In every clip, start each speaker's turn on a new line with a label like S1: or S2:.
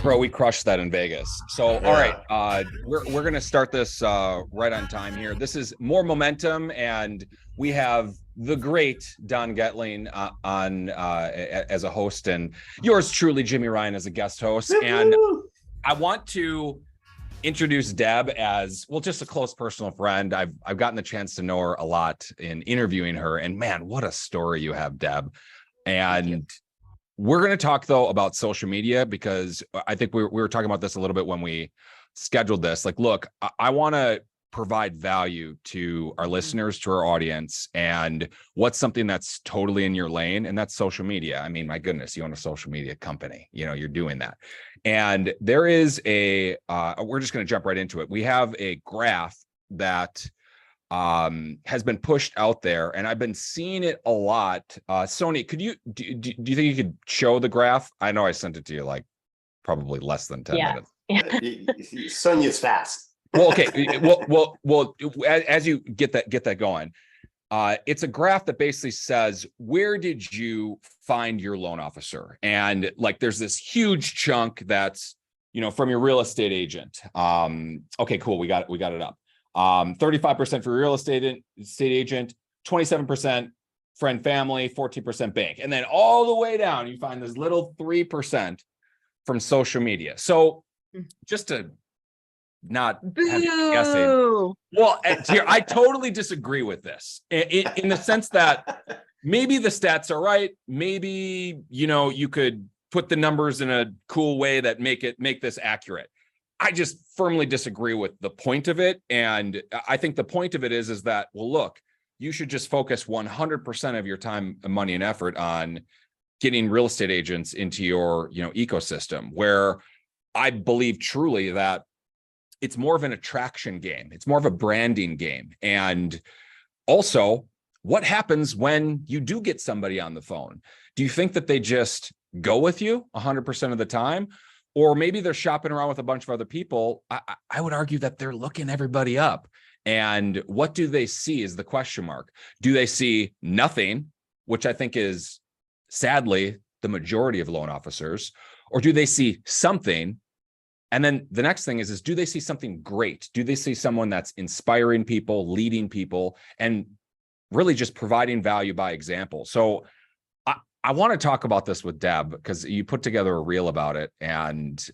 S1: Bro, we crushed that in Vegas. So, all right, we're gonna start this right on time here. This is more momentum, and we have the great Don Getling on as a host, and yours truly, Jimmy Ryan, as a guest host. And I want to introduce Deb as, well, just a close personal friend. I've gotten the chance to know her a lot in interviewing her, and man, what a story you have, Deb. And we're going to talk, though, about social media, because I think we were talking about this a little bit when we scheduled this. Like, look, I want to provide value to our listeners, to our audience, and what's something that's totally in your lane, and that's social media. I mean, my goodness, you own a social media company, you're doing that. And there is we're just going to jump right into it. We have a graph that has been pushed out there, and I've been seeing it a lot. Sony, do you think you could show the graph? I know I sent it to you like probably less than 10 minutes.
S2: Sonia's fast.
S1: Well, okay. Well, as you get that going, it's a graph that basically says, where did you find your loan officer? And like, there's this huge chunk that's, from your real estate agent. Okay, cool. We got it up. 35% for real estate agent, 27% friend, family, 14% bank. And then all the way down, you find this little 3% from social media. So just to not have you guessing. Well, here, I totally disagree with this in the sense that maybe the stats are right. Maybe, you could put the numbers in a cool way that make this accurate. I just firmly disagree with the point of it. And I think the point of it is that, well, look, you should just focus 100% of your time, money, and effort on getting real estate agents into your, ecosystem, where I believe truly that it's more of an attraction game. It's more of a branding game. And also, what happens when you do get somebody on the phone? Do you think that they just go with you 100% of the time? Or maybe they're shopping around with a bunch of other people? I would argue that they're looking everybody up. And what do they see is the question mark. Do they see nothing, which I think is sadly the majority of loan officers? Or do they see something? And then the next thing is do they see something great? Do they see someone that's inspiring people, leading people, and really just providing value by example? So I want to talk about this with Deb, because you put together a reel about it, and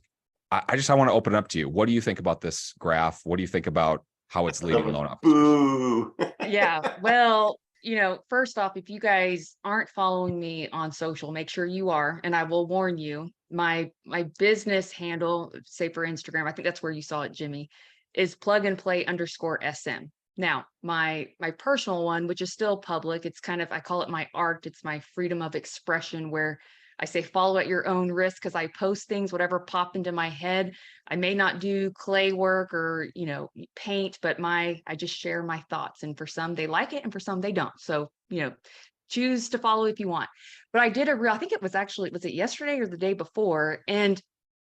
S1: I want to open it up to you. What do you think about this graph? What do you think about how it's leading loan officers?
S2: Boo.
S3: Yeah, well, first off, if you guys aren't following me on social, make sure you are, and I will warn you, my business handle, say for Instagram, I think that's where you saw it, Jimmy, is plug-and-play_SM. Now, my personal one, which is still public, it's kind of, I call it my art. It's my freedom of expression, where I say follow at your own risk, because I post things, whatever pop into my head. I may not do clay work or, paint, but I just share my thoughts. And for some, they like it, and for some, they don't. So, choose to follow if you want. But I did I think it was it yesterday or the day before? And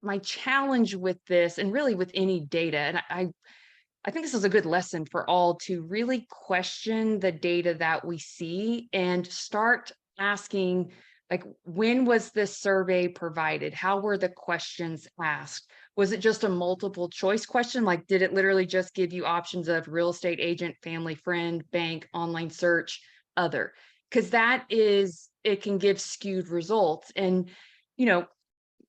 S3: my challenge with this, and really with any data, and I think this is a good lesson for all to really question the data that we see and start asking, like, when was this survey provided? How were the questions asked? Was it just a multiple choice question? Like, did it literally just give you options of real estate agent, family, friend, bank, online search, other? Because it can give skewed results. And,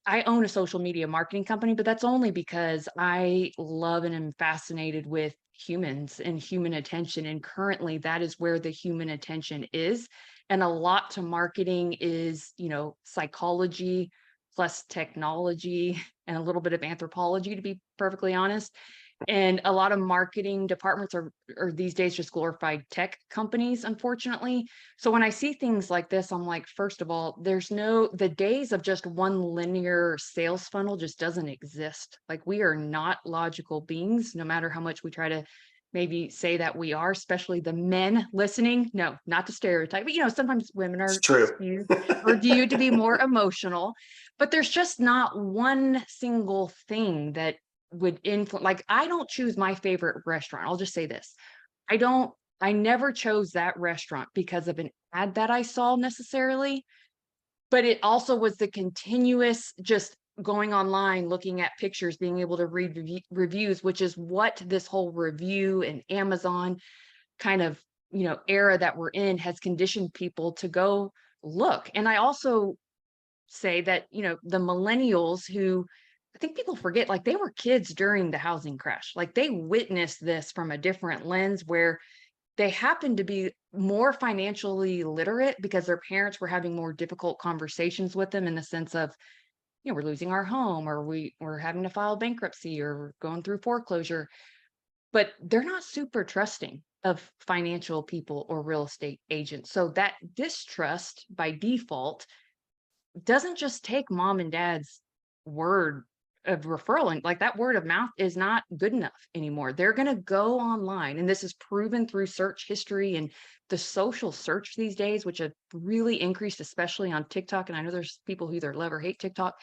S3: I own a social media marketing company, but that's only because I love and am fascinated with humans and human attention. And currently that is where the human attention is. And a lot to marketing is, psychology plus technology and a little bit of anthropology, to be perfectly honest. And a lot of marketing departments are these days just glorified tech companies, unfortunately. So when I see things like this, I'm like, first of all, the days of just one linear sales funnel just doesn't exist. Like, we are not logical beings, no matter how much we try to maybe say that we are, especially the men listening. No, not to stereotype, but sometimes women are skewed or viewed to be more emotional, but there's just not one single thing that would influence. Like, I don't choose my favorite restaurant. I'll just say this. I never chose that restaurant because of an ad that I saw necessarily, But it also was the continuous just going online, looking at pictures, being able to read reviews, which is what this whole review and Amazon kind of, era that we're in has conditioned people to go look. And I also say that, the millennials who I think people forget, like they were kids during the housing crash, like they witnessed this from a different lens where they happened to be more financially literate because their parents were having more difficult conversations with them in the sense of, we're losing our home, or we're having to file bankruptcy, or we're going through foreclosure, but they're not super trusting of financial people or real estate agents. So that distrust by default doesn't just take mom and dad's word of referral, and like that word of mouth is not good enough anymore. They're going to go online, and this is proven through search history and the social search these days, which have really increased, especially on TikTok. And I know there's people who either love or hate TikTok,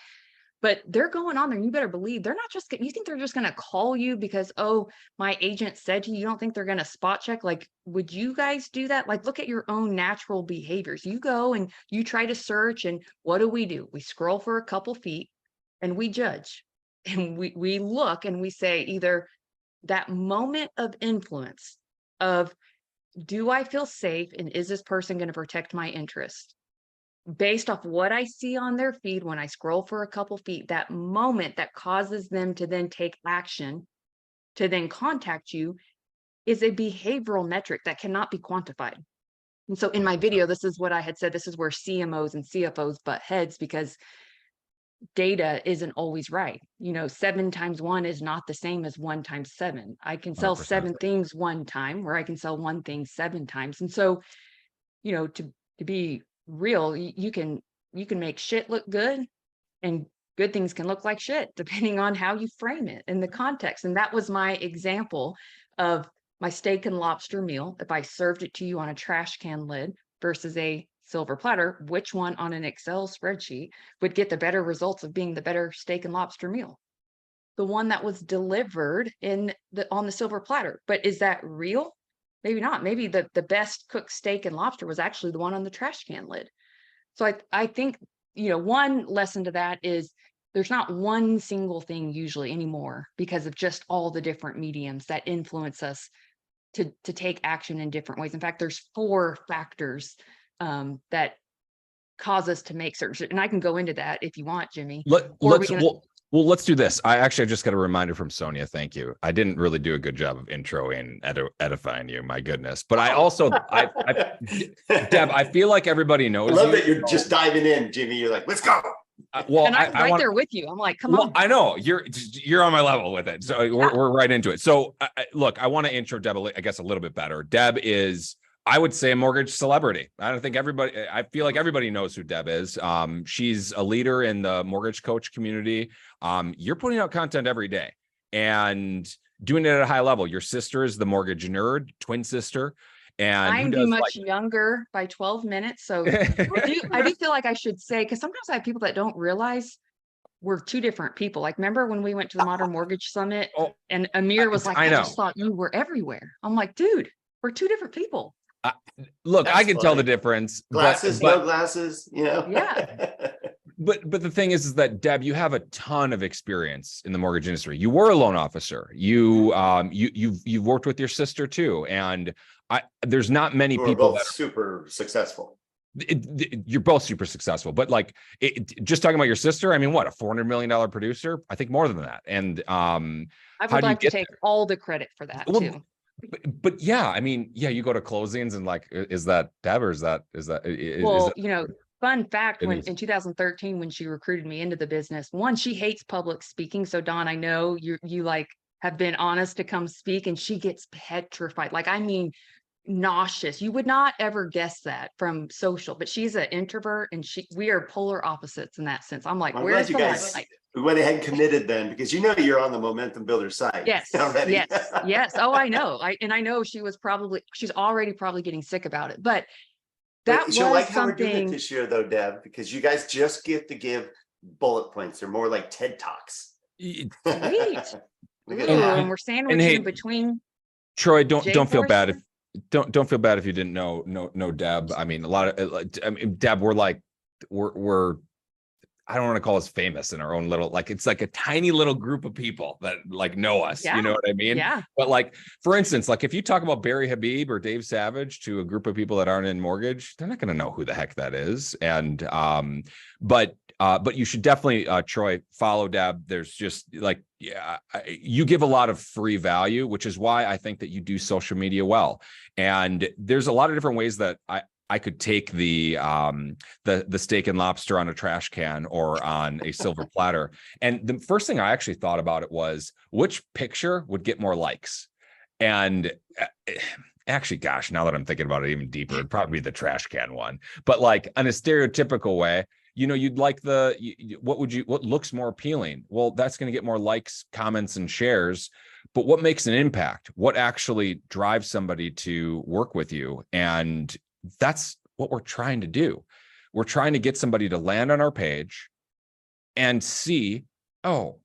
S3: but they're going on there. And you better believe they're not just, you think they're just going to call you because, oh, my agent said to you, you don't think they're going to spot check? Like, would you guys do that? Like, look at your own natural behaviors. You go and you try to search, and what do? We scroll for a couple feet and we judge, and we look and we say either that moment of influence of, do I feel safe, and is this person going to protect my interest? Based off what I see on their feed when I scroll for a couple feet, that moment that causes them to then take action, to then contact you, is a behavioral metric that cannot be quantified. And so in my video, this is what I had said, this is where CMOs and CFOs butt heads, because data isn't always right. 7 times 1 is not the same as 1 times 7. I can sell
S1: 100%.
S3: 7 things one time, where I can sell 1 thing 7 times. And so, to be real, you can make shit look good, and good things can look like shit depending on how you frame it in the context. And that was my example of my steak and lobster meal. If I served it to you on a trash can lid versus a silver platter, which one on an Excel spreadsheet would get the better results of being the better steak and lobster meal? The one that was delivered on the silver platter. But is that real? Maybe not. Maybe the best cooked steak and lobster was actually the one on the trash can lid. So I think, one lesson to that is there's not one single thing usually anymore, because of just all the different mediums that influence us to take action in different ways. In fact, there's 4 factors that cause us to make certain, and I can go into that if you want, Jimmy.
S1: Well, let's do this. I just got a reminder from Sonia. Thank you. I didn't really do a good job of introing and edifying you. My goodness. But I also, Deb, I feel like everybody knows.
S2: I love that you're just diving in, Jimmy. You're like, let's go.
S3: Well, and I'm right there with you. I'm like, come on.
S1: I know you're on my level with it. So we're right into it. So look, I want to intro Deb, I guess, a little bit better. Deb is, I would say, a mortgage celebrity. I feel like everybody knows who Deb is. She's a leader in the mortgage coach community. You're putting out content every day and doing it at a high level. Your sister is the mortgage nerd, twin sister. And
S3: I'm much younger by 12 minutes. So I do feel like I should say, because sometimes I have people that don't realize we're 2 different people. Like, remember when we went to the Modern Mortgage Summit and Amir was like, I just thought you were everywhere. I'm like, dude, we're 2 different people.
S1: Look, I can tell the difference.
S2: Glasses, no glasses,
S3: Yeah.
S1: But the thing is that, Deb, you have a ton of experience in the mortgage industry. You were a loan officer. You've worked with your sister too, and there's not many people that are
S2: super successul.
S1: You're both super successful, but just talking about your sister, I mean, what, a $400 million producer? I think more than that. And I
S3: would like to take all the credit for that too.
S1: But yeah, I mean, yeah, you go to closings and like, is that Deb, or is that?
S3: Fun fact, in 2013, when she recruited me into the business, one, she hates public speaking. So Don, I know you like have been honest to come speak, and she gets petrified. Like, I mean, nauseous. You would not ever guess that from social, but she's an introvert, and we are polar opposites in that sense. I'm like, where's the light?
S2: We went ahead and committed then, because you're on the Momentum Builder side.
S3: Yes.
S2: Already.
S3: Yes. Oh, I know. I know she's already probably getting sick about it, but that
S2: she'll
S3: was
S2: like how we're doing
S3: something
S2: it this year though, Deb, because you guys just get to give bullet points. They're more like TED Talks.
S3: Sweet. And we're sandwiching in between.
S1: Troy, don't feel bad if don't feel bad if you didn't know Deb. I mean, Deb, we're like we're I don't want to call us famous in our own little, like, it's like a tiny little group of people that like know us, you know what I mean?
S3: Yeah.
S1: But like, for instance, like if you talk about Barry Habib or Dave Savage to a group of people that aren't in mortgage, they're not going to know who the heck that is. And, but you should definitely, Troy, follow Deb. There's just like, yeah, you give a lot of free value, which is why I think that you do social media well. And there's a lot of different ways that I could take the steak and lobster on a trash can or on a silver platter. And the first thing I actually thought about it was which picture would get more likes. And actually, gosh, now that I'm thinking about it even deeper, it'd probably be the trash can one. But like in a stereotypical way, you know, you'd like what looks more appealing? Well, that's going to get more likes, comments, and shares. But what makes an impact? What actually drives somebody to work with you? And that's what we're trying to do. We're trying to get somebody to land on our page and see, oh,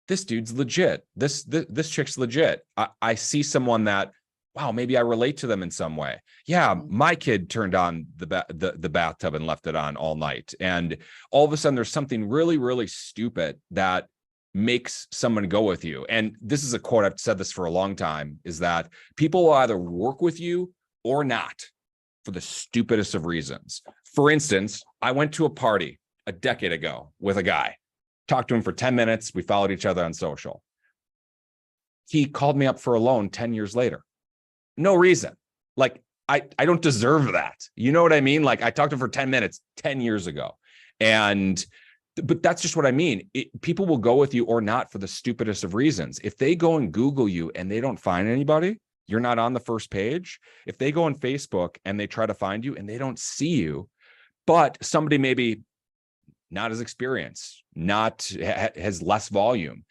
S1: this dude's legit. This chick's legit. I see someone that, wow, maybe I relate to them in some way. Yeah, my kid turned on the bathtub and left it on all night. And all of a sudden there's something really, really stupid that makes someone go with you. And this is a quote, I've said this for a long time, is that people will either work with you or not, for the stupidest of reasons. For instance, I went to a party a decade ago with a guy, talked to him for 10 minutes. We followed each other on social. He called me up for a loan 10 years later. No reason. Like, I don't deserve that. You know what I mean? Like, I talked to him for 10 minutes 10 years ago. But that's just what I mean. People will go with you or not for the stupidest of reasons. If they go and Google you and they don't find anybody, you're not on the first page. If they go on Facebook and they try to find you and they don't see you, but somebody maybe not as experienced, has less volume,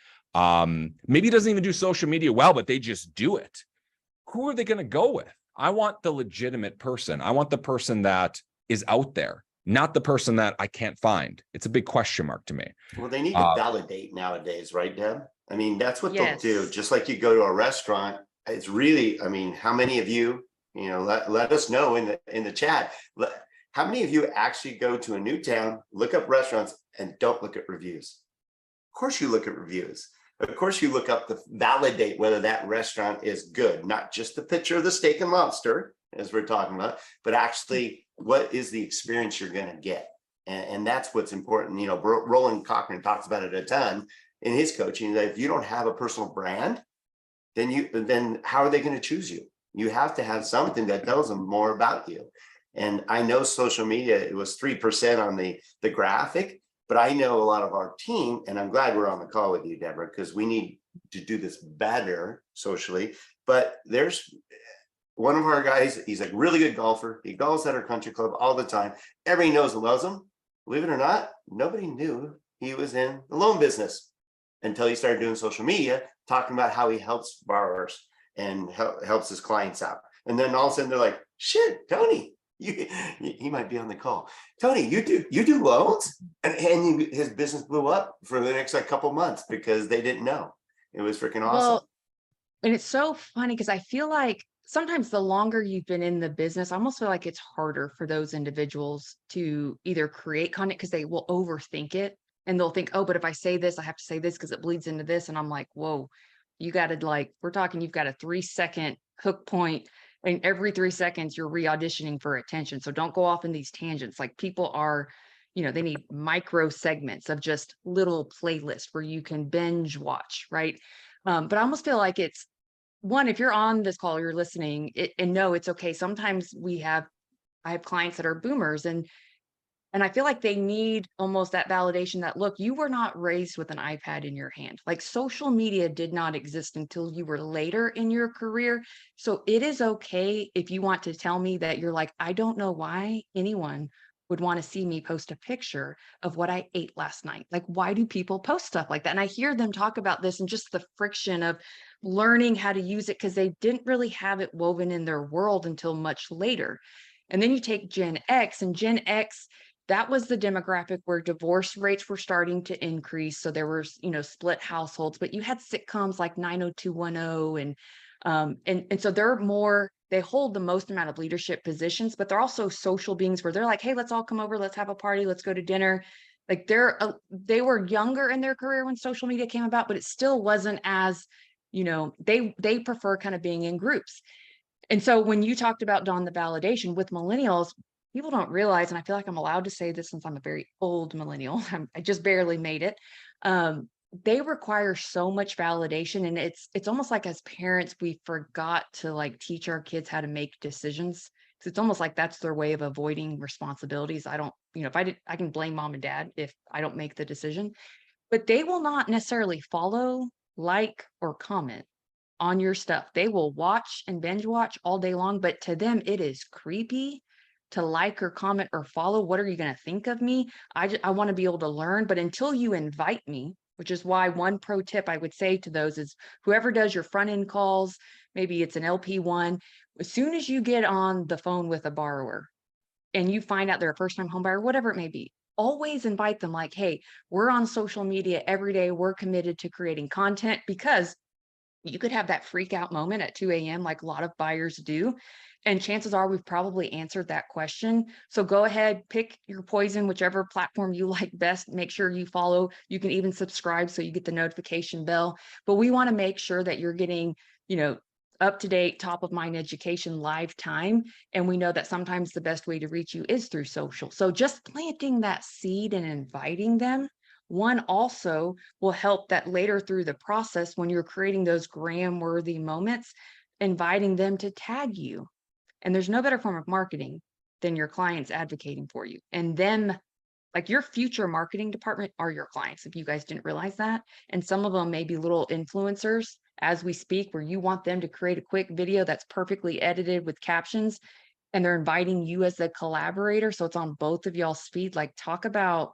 S1: maybe doesn't even do social media well, but they just do it. Who are they going to go with? I want the legitimate person. I want the person that is out there, not the person that I can't find. It's a big question mark to me.
S2: Well, they need to validate nowadays, right, Deb? I mean, that's what they'll do. Just like you go to a restaurant. It's really, I mean, how many of you, you know, let us know in the chat, how many of you actually go to a new town, look up restaurants and don't look at reviews? Of course you look at reviews. Of course you look up to validate whether that restaurant is good, not just the picture of the steak and lobster, as we're talking about, but actually what is the experience you're going to get. And that's what's important. You know, Roland Cochran talks about it a ton in his coaching, that if you don't have a personal brand, then how are they going to choose you? You have to have something that tells them more about you. And I know social media, it was 3% on the graphic, but I know a lot of our team, and I'm glad we're on the call with you, Deborah, because we need to do this better socially. But there's one of our guys, he's a really good golfer. He golfs at our country club all the time. Everybody knows and loves him. Believe it or not, nobody knew he was in the loan business until he started doing social media, talking about how he helps borrowers and helps his clients out. And then all of a sudden they're like, shit, Tony, he might be on the call. Tony, you do loans? And his business blew up for the next couple months because they didn't know. It was freaking awesome.
S3: Well, and it's so funny because I feel like sometimes the longer you've been in the business, I almost feel like it's harder for those individuals to either create content because they will overthink it. And they'll think, oh, but if I say this, I have to say this because it bleeds into this. And I'm like, whoa, you got to we're talking, you've got a 3-second hook point, and every 3 seconds you're re-auditioning for attention. So don't go off in these tangents. Like people are, you know, they need micro segments of just little playlists where you can binge watch, right? But I almost feel like it's one, if you're on this call, you're listening, and no, it's okay. Sometimes I have clients that are boomers, and I feel like they need almost that validation that, look, you were not raised with an iPad in your hand. Like social media did not exist until you were later in your career. So it is okay if you want to tell me that you're like, I don't know why anyone would want to see me post a picture of what I ate last night. Like, why do people post stuff like that? And I hear them talk about this and just the friction of learning how to use it because they didn't really have it woven in their world until much later. And then you take Gen X, and Gen X, that was the demographic where divorce rates were starting to increase. So there was, you know, split households, but you had sitcoms like 90210 and so they hold the most amount of leadership positions, but they're also social beings where they're like, hey, let's all come over, let's have a party, let's go to dinner. Like they were younger in their career when social media came about, but it still wasn't as, they prefer kind of being in groups. And so when you talked about, Dawn, the validation with millennials, people don't realize, and I feel like I'm allowed to say this since I'm a very old millennial, I just barely made it. They require so much validation, and it's almost like as parents, we forgot to like teach our kids how to make decisions. So it's almost like that's their way of avoiding responsibilities. I don't, if I can blame mom and dad if I don't make the decision, but they will not necessarily follow, like, or comment on your stuff. They will watch and binge watch all day long, but to them, it is creepy to like or comment or follow. What are you going to think of me? I want to be able to learn, but until you invite me, which is why one pro tip I would say to those is whoever does your front end calls, maybe it's an LP1, as soon as you get on the phone with a borrower and you find out they're a first time home buyer, whatever it may be, always invite them like, hey, we're on social media every day. We're committed to creating content, because you could have that freak out moment at 2 a.m. like a lot of buyers do. And chances are we've probably answered that question. So go ahead, pick your poison, whichever platform you like best. Make sure you follow. You can even subscribe so you get the notification bell. But we want to make sure that you're getting, up to date, top of mind education live time. And we know that sometimes the best way to reach you is through social. So just planting that seed and inviting them, one also will help that later through the process, when you're creating those gram-worthy moments, inviting them to tag you. And there's no better form of marketing than your clients advocating for you. And them, like your future marketing department are your clients, if you guys didn't realize that. And some of them may be little influencers as we speak, where you want them to create a quick video that's perfectly edited with captions, and they're inviting you as a collaborator. So it's on both of y'all's feed. Like, talk about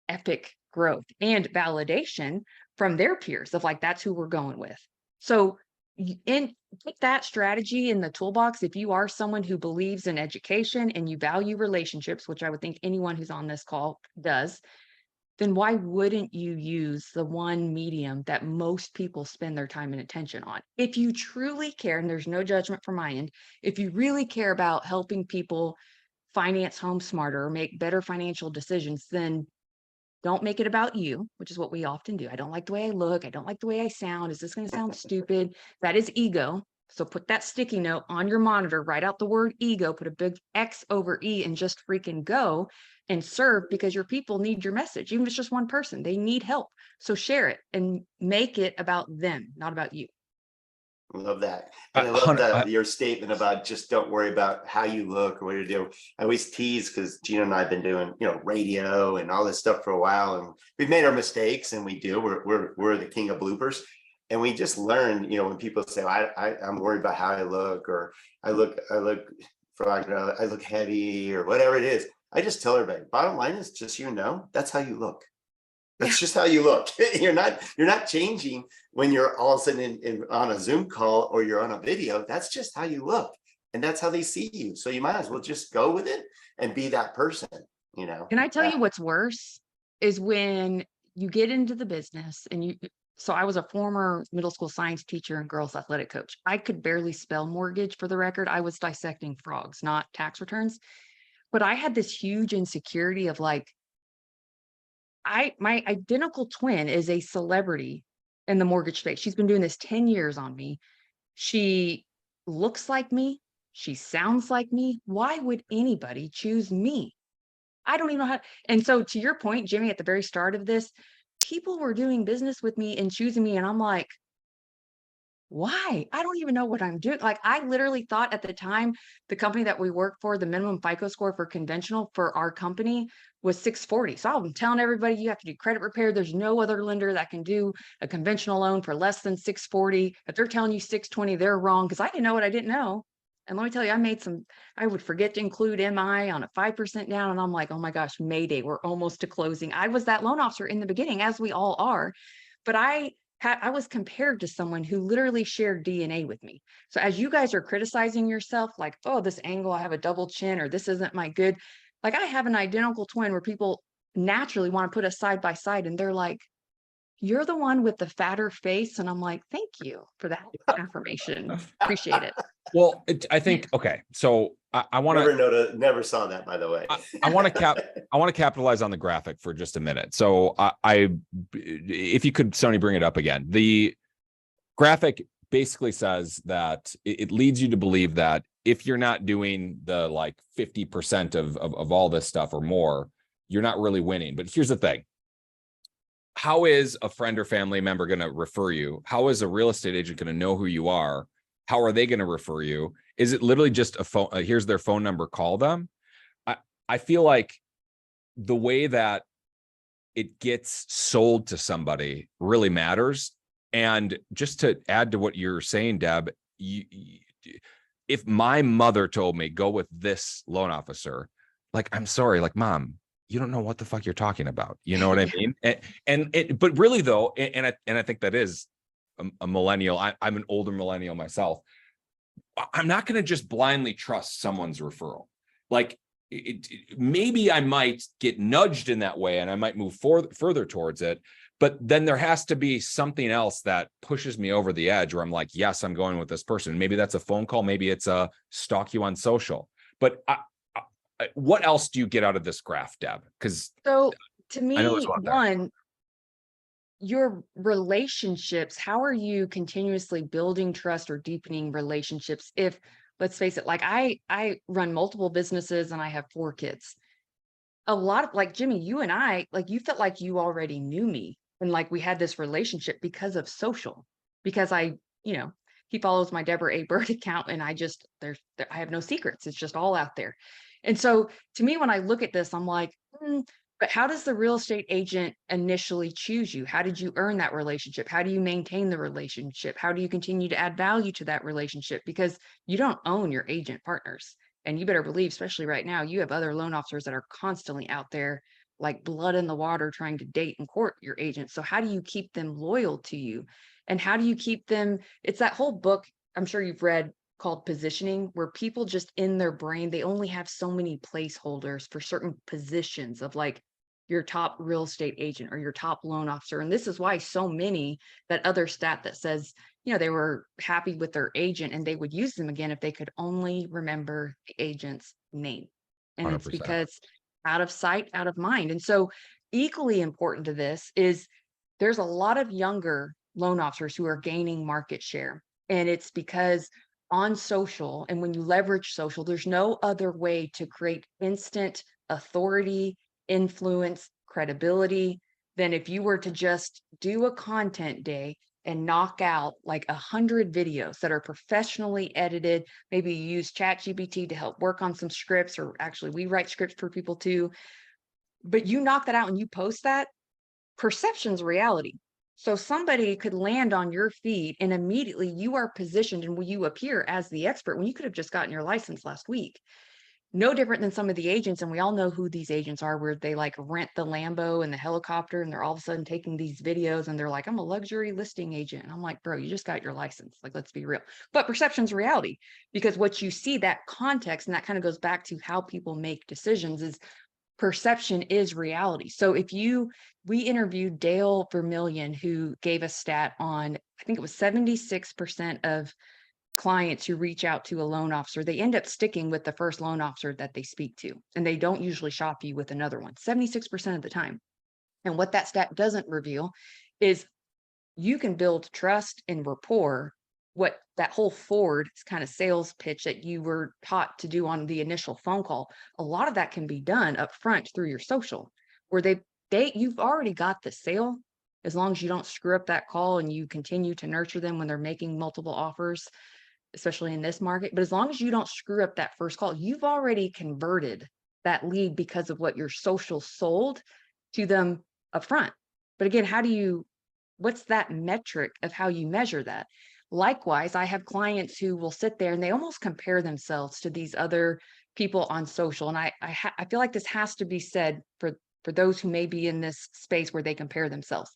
S3: epic growth and validation from their peers of like, that's who we're going with. So put that strategy in the toolbox. If you are someone who believes in education and you value relationships, which I would think anyone who's on this call does, then why wouldn't you use the one medium that most people spend their time and attention on? If you truly care, and there's no judgment from my end, if you really care about helping people finance homes smarter or make better financial decisions, then don't make it about you, which is what we often do. I don't like the way I look. I don't like the way I sound. Is this going to sound stupid? That is ego. So put that sticky note on your monitor, write out the word ego, put a big X over E, and just freaking go and serve, because your people need your message. Even if it's just one person, they need help. So share it and make it about them, not about you.
S2: I love that. And I love your statement about just don't worry about how you look or what you do. I always tease, because Gina and I have been doing, radio and all this stuff for a while, and we've made our mistakes, and we do. We're the king of bloopers. And we just learn, when people say, I'm worried about how I look, or I look heavy, or whatever it is. I just tell everybody, bottom line is just, that's how you look. That's just how you look. You're not changing when you're all of a sudden on a Zoom call or you're on a video. That's just how you look, and that's how they see you. So you might as well just go with it and be that person.
S3: Can I tell you what's worse is when you get into the business and so I was a former middle school science teacher and girls athletic coach. I could barely spell mortgage, for the record. I was dissecting frogs, not tax returns. But I had this huge insecurity of like, my identical twin is a celebrity in the mortgage space. She's been doing this 10 years on me. She looks like me. She sounds like me. Why would anybody choose me? I don't even know how. And so to your point, Jimmy, at the very start of this, people were doing business with me and choosing me. And I'm like, why? I don't even know what I'm doing. Like, I literally thought at the time, the company that we work for, the minimum FICO score for conventional for our company was 640. So I'm telling everybody, you have to do credit repair. There's no other lender that can do a conventional loan for less than 640. If they're telling you 620, they're wrong, because I didn't know what I didn't know. And let me tell you, I would forget to include MI on a 5% down. And I'm like, oh my gosh, Mayday, we're almost to closing. I was that loan officer in the beginning, as we all are. But I was compared to someone who literally shared DNA with me. So as you guys are criticizing yourself, like, oh, this angle, I have a double chin, or this isn't my good. Like, I have an identical twin where people naturally want to put us side by side, and they're like, you're the one with the fatter face. And I'm like, thank you for that affirmation. Appreciate it.
S1: Well, I think, okay. So I want to
S2: never saw that, by the way.
S1: I want to capitalize on the graphic for just a minute. So if you could, Sony, bring it up again. The graphic basically says that it leads you to believe that if you're not doing the like 50% of all this stuff or more, you're not really winning. But here's the thing. How is a friend or family member going to refer you? How is a real estate agent going to know who you are? How are they going to refer you? Is it literally just a phone? Here's their phone number, call them. I feel like the way that it gets sold to somebody really matters. And just to add to what you're saying, Deb, if my mother told me go with this loan officer, like, I'm sorry, like, Mom, you don't know what the fuck you're talking about. You know what I mean? But really though, and I think that is a millennial. I'm an older millennial myself. I'm not going to just blindly trust someone's referral. Like maybe I might get nudged in that way and I might move further towards it. But then there has to be something else that pushes me over the edge where I'm like, yes, I'm going with this person. Maybe that's a phone call. Maybe it's a stalk you on social. But what else do you get out of this graph, Deb? Because
S3: so to me, one, your relationships, how are you continuously building trust or deepening relationships? If, let's face it, like I run multiple businesses and I have 4 kids. A lot of, like, Jimmy, you and I, like, you felt like you already knew me and like we had this relationship because of social, because he follows my Deborah A. Byrd account and I have no secrets. It's just all out there. And so to me, when I look at this, I'm like, but how does the real estate agent initially choose you? How did you earn that relationship? How do you maintain the relationship? How do you continue to add value to that relationship? Because you don't own your agent partners. And you better believe, especially right now, you have other loan officers that are constantly out there like blood in the water trying to date and court your agent. So how do you keep them loyal to you? And how do you keep them? It's that whole book I'm sure you've read called Positioning, where people just in their brain, they only have so many placeholders for certain positions of like your top real estate agent or your top loan officer. And this is why so many, that other stat that says, they were happy with their agent and they would use them again if they could only remember the agent's name. And 100%. It's because out of sight, out of mind. And so equally important to this is there's a lot of younger loan officers who are gaining market share. And it's because on social, and when you leverage social, there's no other way to create instant authority, influence, credibility than if you were to just do a content day and knock out like 100 videos that are professionally edited. Maybe you use ChatGPT to help work on some scripts, or actually we write scripts for people too. But you knock that out and you post that, perception's reality. So somebody could land on your feed and immediately you are positioned and you appear as the expert when you could have just gotten your license last week. No different than some of the agents, and we all know who these agents are, where they like rent the Lambo and the helicopter and they're all of a sudden taking these videos and they're like, I'm a luxury listing agent. And I'm like, bro, you just got your license. Like, let's be real. But perception's reality, because what you see, that context, and that kind of goes back to how people make decisions, is perception is reality. So we interviewed Dale Vermillion, who gave a stat on, I think it was 76% of clients who reach out to a loan officer, they end up sticking with the first loan officer that they speak to, and they don't usually shop you with another one 76% of the time. And what that stat doesn't reveal is you can build trust and rapport. What that whole Ford kind of sales pitch that you were taught to do on the initial phone call, a lot of that can be done up front through your social, where you've already got the sale, as long as you don't screw up that call and you continue to nurture them when they're making multiple offers, especially in this market. But as long as you don't screw up that first call, you've already converted that lead because of what your social sold to them up front. But again, what's that metric of how you measure that? Likewise, I have clients who will sit there and they almost compare themselves to these other people on social. And I feel like this has to be said for those who may be in this space where they compare themselves.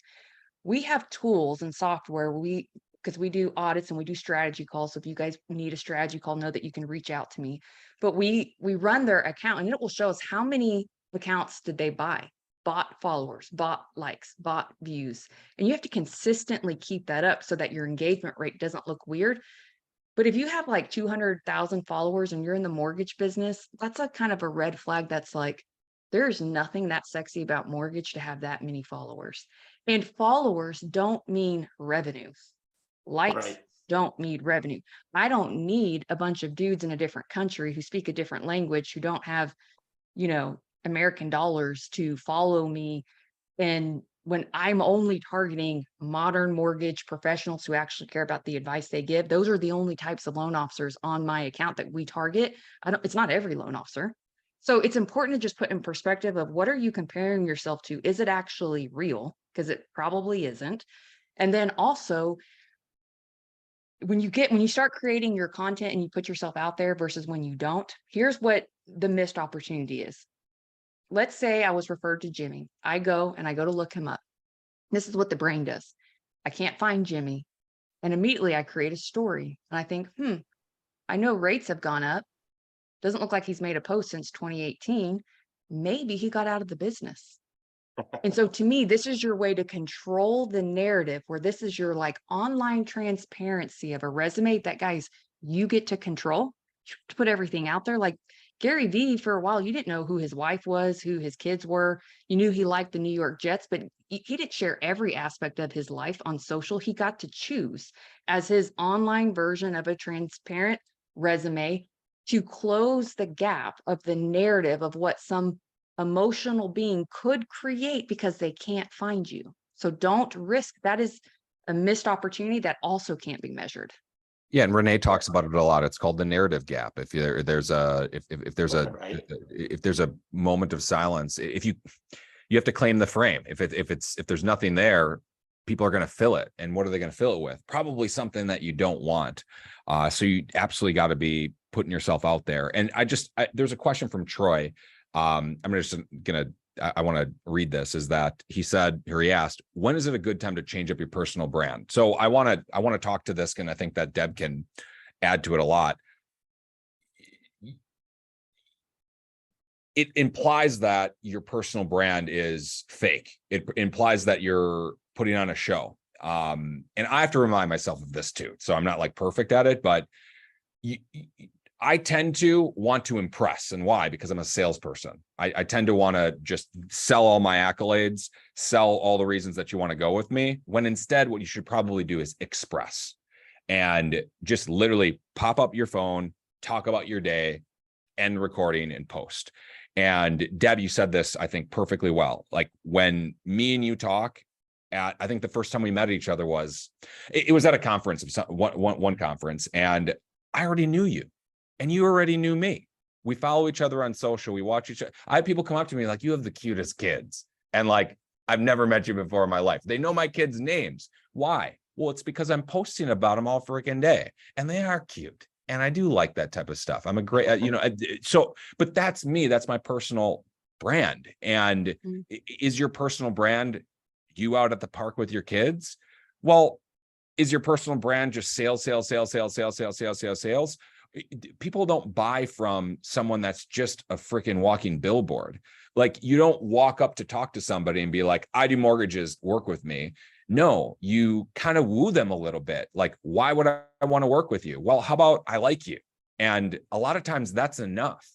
S3: We have tools and software, because we do audits and we do strategy calls. So if you guys need a strategy call, know that you can reach out to me. But we run their account and it will show us how many accounts did they buy. bot followers, bot likes, bot views. And you have to consistently keep that up so that your engagement rate doesn't look weird. But if you have like 200,000 followers and you're in the mortgage business, that's a kind of a red flag. That's like, there's nothing that sexy about mortgage to have that many followers. And followers don't mean revenue. Likes
S2: Right.
S3: don't need revenue. I don't need a bunch of dudes in a different country who speak a different language, who don't have, American dollars to follow me. And when I'm only targeting modern mortgage professionals who actually care about the advice they give, those are the only types of loan officers on my account that we target. It's not every loan officer. So it's important to just put in perspective of what are you comparing yourself to? Is it actually real? Because it probably isn't. And then also, when you start creating your content and you put yourself out there versus when you don't, here's what the missed opportunity is. Let's say I was referred to Jimmy. I go to look him up. This is what the brain does. I can't find Jimmy. And immediately I create a story and I think, I know rates have gone up. Doesn't look like he's made a post since 2018. Maybe he got out of the business. And so to me, this is your way to control the narrative, where this is your like online transparency of a resume that, guys, you get to control, to put everything out there. Like Gary Vee, for a while, you didn't know who his wife was, who his kids were. You knew he liked the New York Jets, but he didn't share every aspect of his life on social. He got to choose as his online version of a transparent resume to close the gap of the narrative of what some emotional being could create because they can't find you. So don't risk. That is a missed opportunity that also can't be measured.
S1: Yeah, and Renee talks about it a lot. It's called the narrative gap. If there's a moment of silence, if you have to claim the frame. If there's nothing there, people are going to fill it. And what are they going to fill it with? Probably something that you don't want. So you absolutely got to be putting yourself out there. And there's a question from Troy. I want to read this, is that he asked, when is it a good time to change up your personal brand? So I want to talk to this, and I think that Deb can add to it a lot. It implies that your personal brand is fake. It implies that you're putting on a show. And I have to remind myself of this too. So I'm not like perfect at it, but I tend to want to impress. And why? Because I'm a salesperson. I tend to want to just sell all my accolades, sell all the reasons that you want to go with me, when instead what you should probably do is express and just literally pop up your phone, talk about your day, end recording and post. And Deb, you said this, I think, perfectly well. Like when me and you talk I think the first time we met each other was at a conference, one conference, and I already knew you. And you already knew me. We follow each other on social. We watch each other. I have people come up to me like, you have the cutest kids. And like, I've never met you before in my life. They know my kids' names. Why? Well, it's because I'm posting about them all freaking day. And they are cute. And I do like that type of stuff. I'm a great, but that's me. That's my personal brand. And is your personal brand you out at the park with your kids? Well, is your personal brand just sales? People don't buy from someone that's just a freaking walking billboard. Like, you don't walk up to talk to somebody and be like, I do mortgages, work with me. No, you kind of woo them a little bit. Like, why would I want to work with you? Well, how about I like you? And a lot of times that's enough.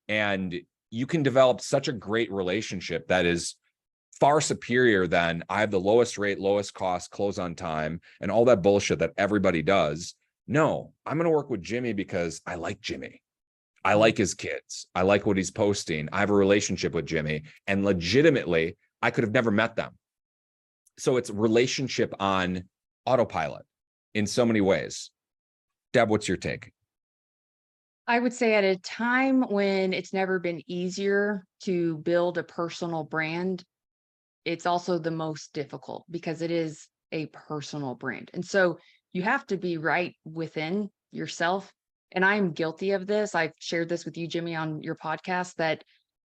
S1: And you can develop such a great relationship that is far superior than I have the lowest rate, lowest cost, close on time, and all that bullshit that everybody does. No, I'm going to work with Jimmy because I like Jimmy. I like his kids. I like what he's posting. I have a relationship with Jimmy, and legitimately, I could have never met them. So it's relationship on autopilot in so many ways. Deb, what's your take?
S3: I would say at a time when it's never been easier to build a personal brand, it's also the most difficult because it is a personal brand. And so you have to be right within yourself. And I'm guilty of this. I've shared this with you, Jimmy, on your podcast, that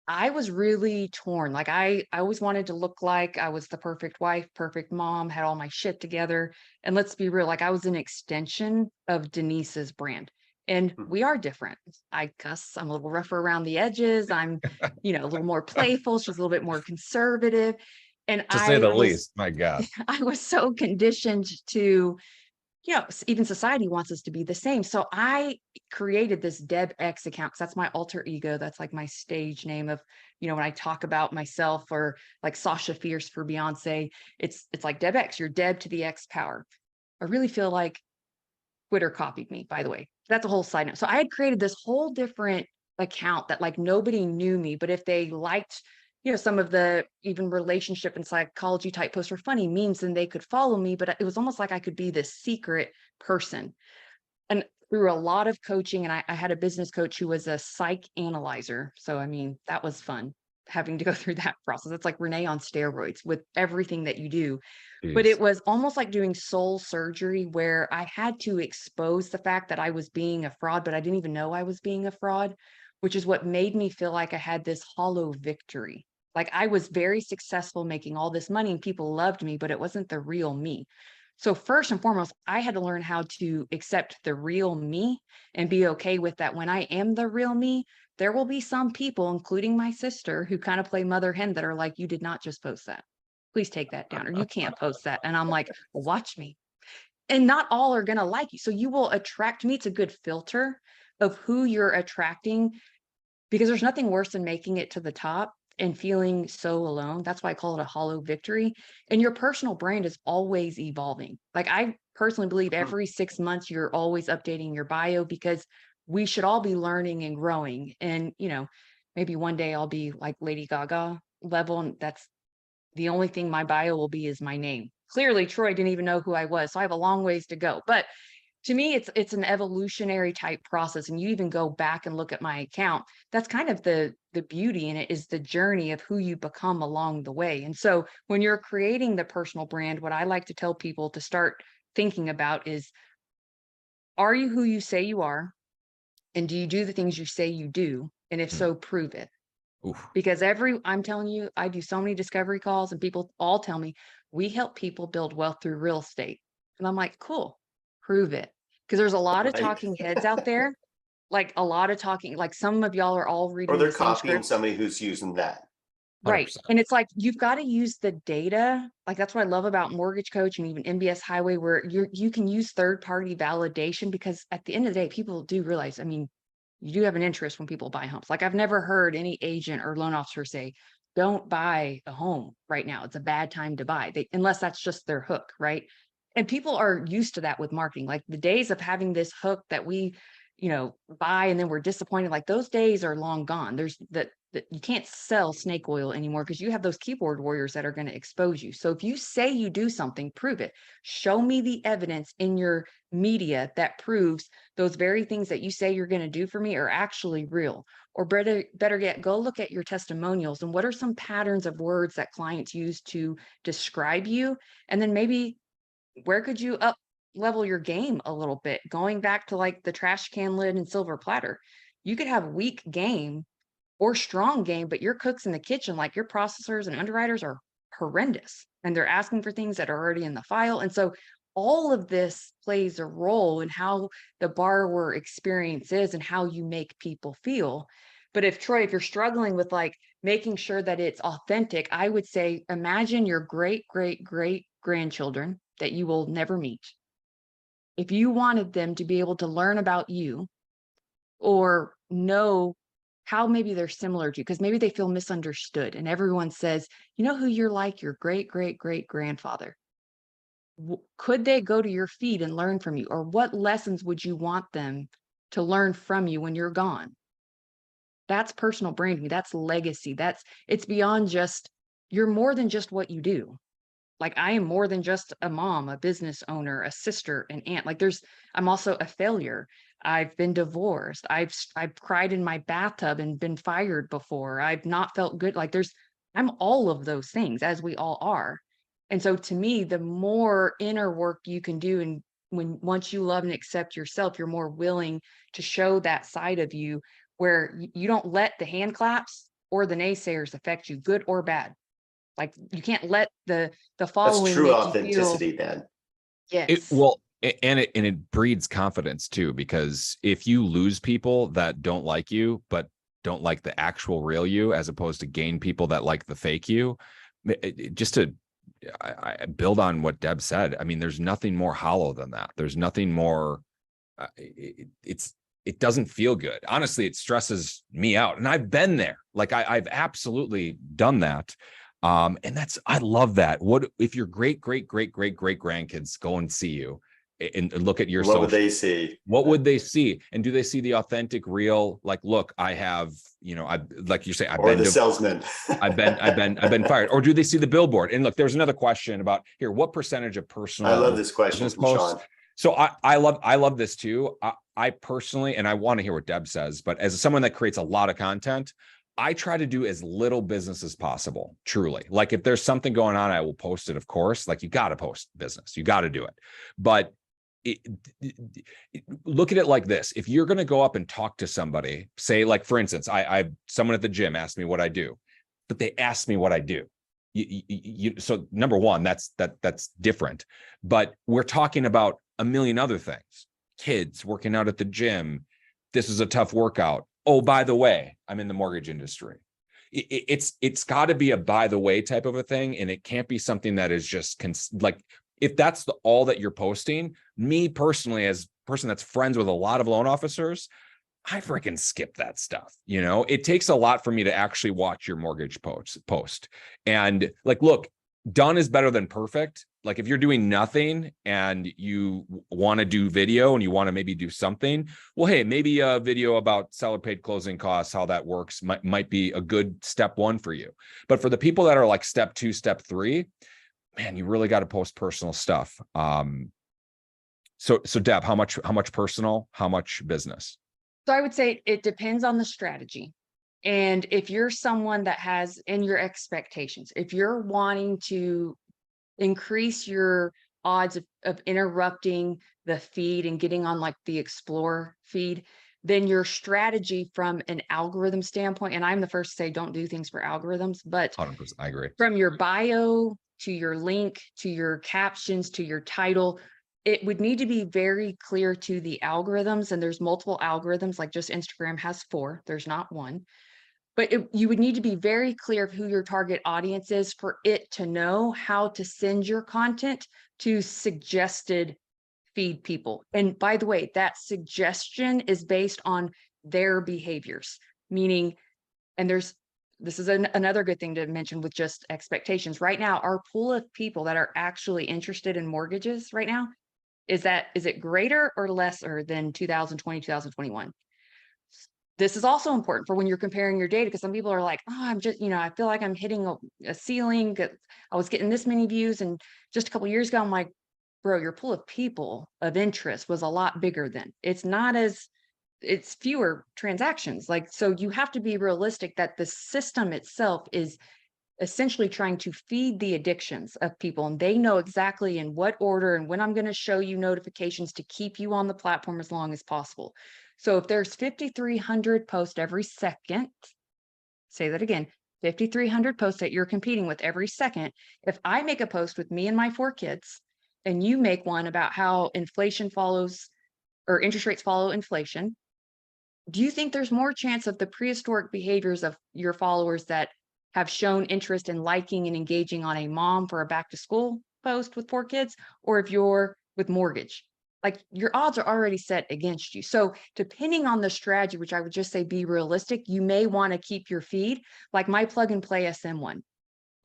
S3: I was really torn. Like I always wanted to look like I was the perfect wife, perfect mom, had all my shit together. And let's be real, like I was an extension of Denise's brand. And we are different. I cuss, I'm a little rougher around the edges. I'm, a little more playful. She's a little bit more conservative. And
S1: To say the least, my God.
S3: I was so conditioned to, even society wants us to be the same. So I created this Deb X account because that's my alter ego. That's like my stage name of, when I talk about myself, or like Sasha Fierce for Beyonce, it's like Deb X, you're Deb to the X power. I really feel like Twitter copied me, by the way. That's a whole side note. So I had created this whole different account that like nobody knew me, but if they liked, some of the even relationship and psychology type posts were funny memes, then they could follow me. But it was almost like I could be this secret person. And through a lot of coaching, and I had a business coach who was a psych analyzer. So, I mean, that was fun having to go through that process. It's like Renee on steroids with everything that you do. But it was almost like doing soul surgery where I had to expose the fact that I was being a fraud, but I didn't even know I was being a fraud, which is what made me feel like I had this hollow victory. Like I was very successful making all this money and people loved me, but it wasn't the real me. So first and foremost, I had to learn how to accept the real me and be okay with that. When I am the real me, there will be some people, including my sister, who kind of play mother hen that are like, you did not just post that. Please take that down, or you can't post that. And I'm like, well, watch me. And not all are going to like you. So you will attract me. It's a good filter of who you're attracting, because there's nothing worse than making it to the top and feeling so alone. That's why I call it a hollow victory. And your personal brand is always evolving. Like I personally believe every 6 months, you're always updating your bio, because we should all be learning and growing. And, maybe one day I'll be like Lady Gaga level. And that's the only thing my bio will be is my name. Clearly, Troy didn't even know who I was. So I have a long ways to go. But to me, it's an evolutionary type process. And you even go back and look at my account. That's kind of the beauty in it, is the journey of who you become along the way. And so when you're creating the personal brand, what I like to tell people to start thinking about is, are you who you say you are? And do you do the things you say you do? And if so, prove it.
S1: Oof.
S3: Because I'm telling you, I do so many discovery calls and people all tell me, we help people build wealth through real estate. And I'm like, cool, prove it. Because there's a lot of talking heads out there, like a lot of talking, like some of y'all are all reading
S2: Or they're
S3: the same
S2: copying
S3: script.
S2: somebody who's using that.
S3: Right.
S1: 100%.
S3: And it's like, you've got to use the data. Like, that's what I love about Mortgage Coach and even MBS Highway, where you can use third-party validation, because at the end of the day, people do realize, I mean, you do have an interest when people buy homes. Like I've never heard any agent or loan officer say, don't buy a home right now. It's a bad time to buy, unless that's just their hook. Right. And people are used to that with marketing. Like the days of having this hook that we, buy and then we're disappointed, like those days are long gone. There's that you can't sell snake oil anymore, because you have those keyboard warriors that are going to expose you. So if you say you do something, prove it. Show me the evidence in your media that proves those very things that you say you're going to do for me are actually real. Or better yet, go look at your testimonials and what are some patterns of words that clients use to describe you. And then maybe where could you up level your game a little bit? Going back to like the trash can lid and silver platter, you could have weak game or strong game, but your cooks in the kitchen, like your processors and underwriters, are horrendous, and they're asking for things that are already in the file. And so all of this plays a role in how the borrower experience is and how you make people feel. But if you're struggling with like making sure that it's authentic, I would say, imagine your great, great, great grandchildren that you will never meet. If you wanted them to be able to learn about you or know how maybe they're similar to you, because maybe they feel misunderstood and everyone says, you know who you're like, your great, great, great grandfather. Could they go to your feed and learn from you? Or what lessons would you want them to learn from you when you're gone? That's personal branding. That's legacy. It's beyond just, you're more than just what you do. Like I am more than just a mom, a business owner, a sister, an aunt. Like I'm also a failure. I've been divorced. I've cried in my bathtub and been fired before. I've not felt good. Like I'm all of those things, as we all are. And so to me, the more inner work you can do, and once you love and accept yourself, you're more willing to show that side of you where you don't let the hand claps or the naysayers affect you, good or bad. Like you can't let the
S2: That's
S3: following
S2: true
S3: make you feel.
S2: authenticity then.
S3: Yes.
S1: Well, And it breeds confidence too, because if you lose people that don't like you, but don't like the actual real you, as opposed to gain people that like the fake you, just to I build on what Deb said. I mean, there's nothing more hollow than that. There's nothing more. It doesn't feel good. Honestly, it stresses me out, and I've been there. Like I've absolutely done that. And I love that. What if your great grandkids go and see you and look at your
S2: what would they see?
S1: What would they see? And do they see the authentic, real, like, look, I have, I, like you say, I've been
S2: the salesman.
S1: I've been fired. Or do they see the billboard? And look, there's another question about here. What percentage of personal?
S2: I love this question from Sean.
S1: So I love this too. I personally, and I want to hear what Deb says, but as someone that creates a lot of content, I try to do as little business as possible, truly. Like if there's something going on, I will post it, of course. Like you got to post business. You got to do it. But look at it like this. If you're going to go up and talk to somebody, say like, for instance, someone at the gym asked me what I do, but they asked me what I do. So number one, that's different, but we're talking about a million other things. Kids working out at the gym. This is a tough workout. Oh, by the way, I'm in the mortgage industry. It's got to be a by the way type of a thing, and it can't be something that is just like, if that's all that you're posting. Me personally, as a person that's friends with a lot of loan officers, I freaking skip that stuff. It takes a lot for me to actually watch your mortgage post. And like, look, done is better than perfect. Like if you're doing nothing and you want to do video and you want to maybe do something, well, hey, maybe a video about seller paid closing costs, how that works might be a good step one for you. But for the people that are like step 2, step 3, man, you really got to post personal stuff. So Deb, how much personal, how much business?
S3: So I would say it depends on the strategy. And if you're someone that has in your expectations, if you're wanting to increase your odds of interrupting the feed and getting on like the explore feed, then your strategy from an algorithm standpoint, and I'm the first to say don't do things for algorithms, but
S1: 100%, I agree. From
S3: your bio to your link, to your captions, to your title, it would need to be very clear to the algorithms. And there's multiple algorithms, like just Instagram has 4, there's not 1. But you would need to be very clear of who your target audience is for it to know how to send your content to suggested feed people. And by the way, that suggestion is based on their behaviors, meaning, and this is another good thing to mention with just expectations. Right now, our pool of people that are actually interested in mortgages right now, is it greater or lesser than 2020, 2021? This is also important for when you're comparing your data, because some people are like, oh, I'm just, I feel like I'm hitting a ceiling. I was getting this many views. And just a couple of years ago, I'm like, bro, your pool of people of interest was a lot bigger then. It's fewer transactions. Like, so you have to be realistic that the system itself is essentially trying to feed the addictions of people, and they know exactly in what order and when I'm going to show you notifications to keep you on the platform as long as possible. So if there's 5,300 posts every second, say that again, 5,300 posts that you're competing with every second. If I make a post with me and my 4 kids, and you make one about how inflation follows, or interest rates follow inflation, do you think there's more chance of the prehistoric behaviors of your followers that have shown interest in liking and engaging on a mom for a back to school post with 4 kids, or if you're with mortgage? Like, your odds are already set against you. So depending on the strategy, which I would just say be realistic, you may want to keep your feed like my plug and play SM1.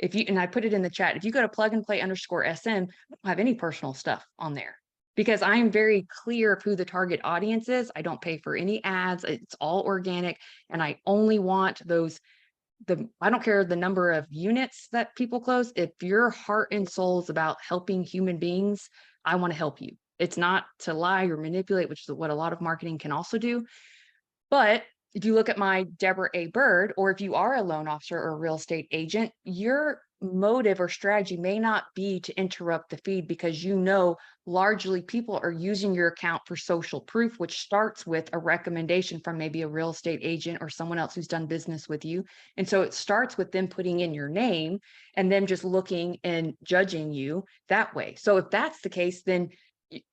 S3: And I put it in the chat, if you go to plug and play _ SM, I don't have any personal stuff on there, because I am very clear of who the target audience is. I don't pay for any ads. It's all organic. And I only want I don't care the number of units that people close. If your heart and soul is about helping human beings, I want to help you. It's not to lie or manipulate, which is what a lot of marketing can also do. But if you look at my Deborah A. Byrd, or if you are a loan officer or a real estate agent, your motive or strategy may not be to interrupt the feed, because largely people are using your account for social proof, which starts with a recommendation from maybe a real estate agent or someone else who's done business with you. And so it starts with them putting in your name and them just looking and judging you that way. So if that's the case, then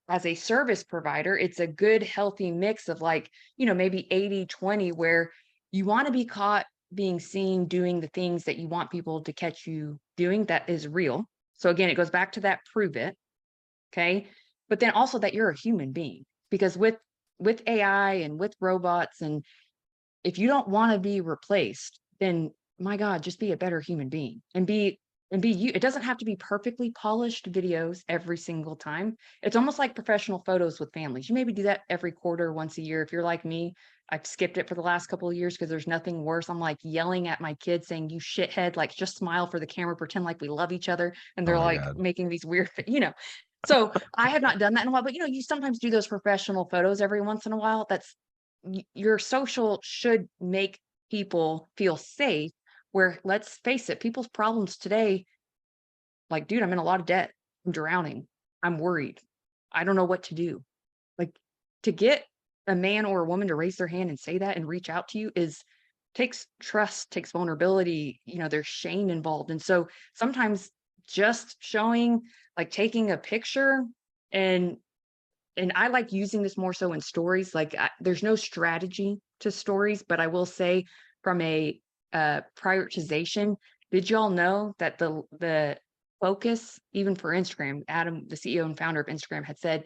S3: as a service provider, it's a good, healthy mix of like, maybe 80-20, where you want to be caught being seen doing the things that you want people to catch you doing that is real. So again, it goes back to that prove it. Okay. But then also that you're a human being, because with AI and with robots, and if you don't want to be replaced, then my God, just be a better human being and be you. It doesn't have to be perfectly polished videos every single time. It's almost like professional photos with families. You maybe do that every quarter, once a year. If you're like me, I've skipped it for the last couple of years because there's nothing worse. I'm like yelling at my kids saying, "You shithead," like just smile for the camera, pretend like we love each other. And
S1: Oh
S3: they're
S1: my
S3: like
S1: God.
S3: making these weird, So I have not done that in a while, but you sometimes do those professional photos every once in a while. That's your social should make people feel safe, where let's face it, people's problems today, like, dude, I'm in a lot of debt. I'm drowning. I'm worried. I don't know what to do. Like, to get a man or a woman to raise their hand and say that and reach out to you takes trust, takes vulnerability. There's shame involved. And so sometimes just showing, like taking a picture, and I like using this more so in stories. Like there's no strategy to stories, but I will say from a prioritization, did y'all know that the focus, even for Instagram, Adam, the CEO and founder of Instagram, had said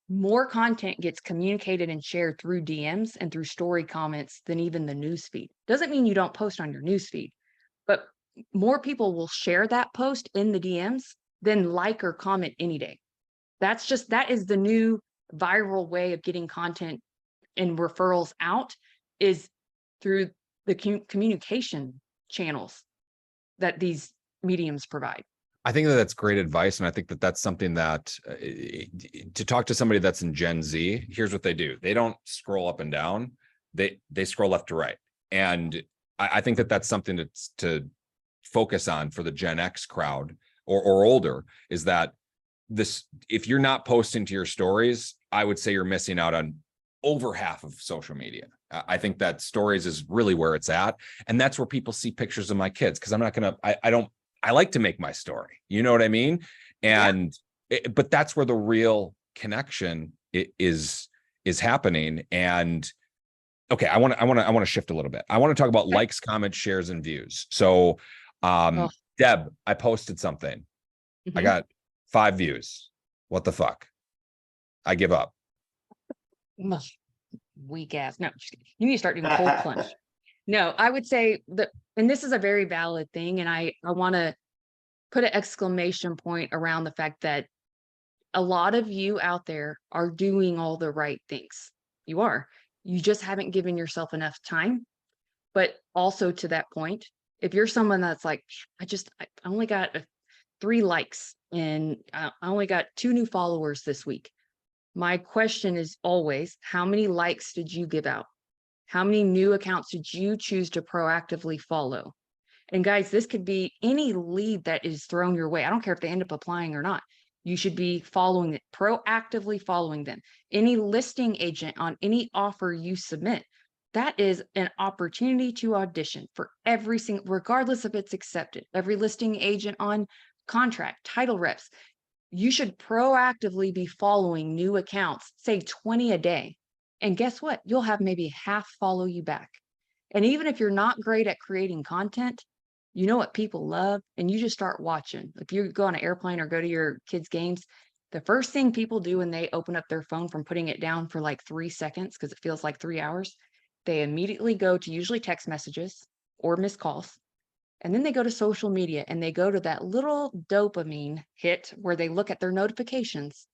S3: more content gets communicated and shared through DMs and through story comments than even the news feed. Doesn't mean you don't post on your news feed, but more people will share that post in the DMs than like or comment any day. That is the new viral way of getting content and referrals out, is through the communication channels that these mediums provide.
S1: I think that that's great advice. And I think that that's something that to talk to somebody that's in Gen Z, here's what they do. They don't scroll up and down. They scroll left to right. And I think that that's something to focus on for the Gen X crowd or older, is that if you're not posting to your stories, I would say you're missing out on over half of social media. I think that stories is really where it's at. And that's where people see pictures of my kids. Cause I'm not going to, I like to make my story, you know what I mean? And, but that's where the real connection is happening. And okay, I want to shift a little bit. I want to talk about likes, comments, shares, and views. So, Deb, I posted something. I got 5 views. What the fuck? I give up.
S3: Weak ass. No, you need to start doing cold plunge. No, I would say that, and this is a very valid thing. And I want to put an exclamation point around the fact that a lot of you out there are doing all the right things. You are. You just haven't given yourself enough time. But also to that point, if you're someone that's like, I only got 3 likes and I only got 2 new followers this week. My question is always, how many likes did you give out? How many new accounts did you choose to proactively follow? And guys, this could be any lead that is thrown your way. I don't care if they end up applying or not. You should be following it, proactively following them. Any listing agent on any offer you submit, that is an opportunity to audition for every single, regardless if it's accepted. Every listing agent on contract, title reps, you should proactively be following new accounts, say 20 a day. And guess what? You'll have maybe half follow you back. And even if you're not great at creating content, you know what people love, and you just start watching. If you go on an airplane or go to your kids' games, the first thing people do when they open up their phone from putting it down for like 3 seconds, because it feels like 3 hours, they immediately go to usually text messages or missed calls. And then they go to social media and they go to that little dopamine hit where they look at their notifications.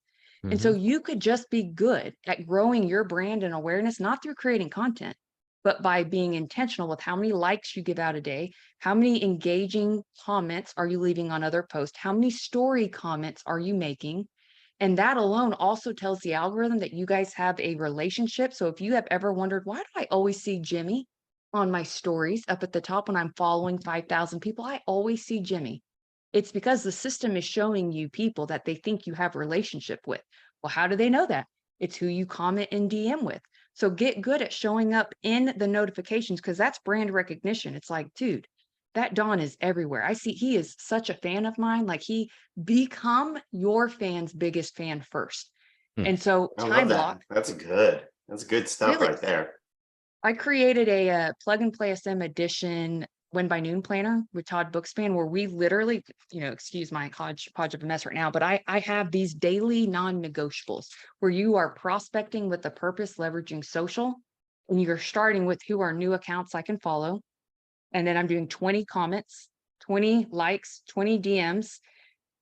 S3: And so you could just be good at growing your brand and awareness, not through creating content, but by being intentional with how many likes you give out a day, how many engaging comments are you leaving on other posts, how many story comments are you making. And that alone also tells the algorithm that you guys have a relationship. So if you have ever wondered, why do I always see Jimmy on my stories up at the top when I'm following 5,000 people, I always see Jimmy. It's because the system is showing you people that they think you have a relationship with. Well, how do they know that? It's who you comment and DM with. So get good at showing up in the notifications, because that's brand recognition. It's like, dude, that Don is everywhere. I see he is such a fan of mine. Like he become your fan's biggest fan first. And so
S2: I love
S3: time
S2: that.
S3: block.
S2: That's good stuff
S3: Really,
S2: right there.
S3: I created a plug and play SM edition Win by Noon planner with Todd Bookspan, where we literally, excuse my hodgepodge of a mess right now, but I have these daily non-negotiables where you are prospecting with the purpose, leveraging social, and you're starting with who are new accounts I can follow. And then I'm doing 20 comments, 20 likes, 20 DMs.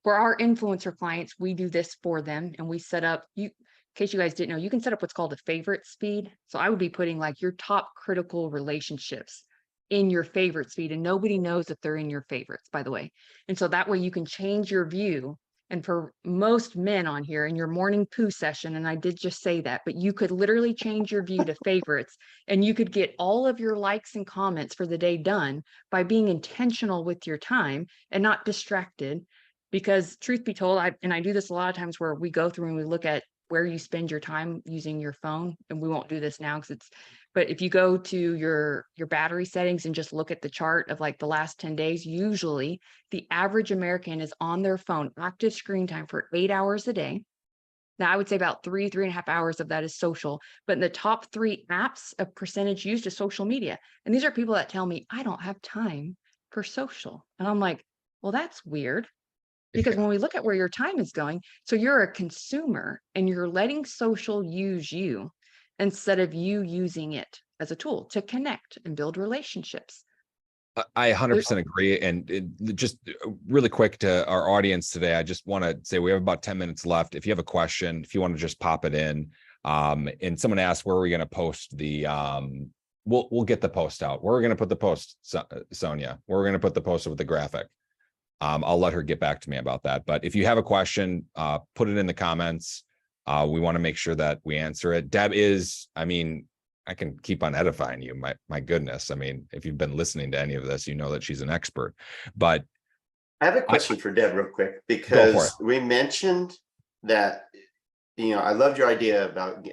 S3: For our influencer clients, we do this for them, and we set up, in case you guys didn't know, you can set up what's called a favorite speed. So I would be putting like your top critical relationships in your favorites feed, and nobody knows that they're in your favorites, by the way. And so that way you can change your view. And for most men on here in your morning poo session, and I did just say that, but you could literally change your view to favorites, and you could get all of your likes and comments for the day done by being intentional with your time and not distracted. Because truth be told, I do this a lot of times where we go through and we look at where you spend your time using your phone, and we won't do this now because but if you go to your battery settings and just look at the chart of like the last 10 days, usually the average American is on their phone, active screen time for 8 hours a day. Now I would say about 3.5 hours of that is social, but in the top 3 apps of percentage used is social media. And these are people that tell me I don't have time for social. And I'm like, well, that's weird. Because when we look at where your time is going, so you're a consumer and you're letting social use you instead of you using it as a tool to connect and build relationships.
S1: I 100% agree. And just really quick to our audience today, I just want to say we have about 10 minutes left. If you have a question, if you want to just pop it in, and someone asked, where are we going to post the, we'll get the post out. Where are we going to put the post, Sonia? Where are we going to put the post with the graphic? I'll let her get back to me about that. But if you have a question, put it in the comments. We want to make sure that we answer it. Deb is, I mean, I can keep on edifying you. My goodness. I mean, if you've been listening to any of this, you know that she's an expert. But
S2: I have a question for Deb real quick, because we mentioned that, I loved your idea about,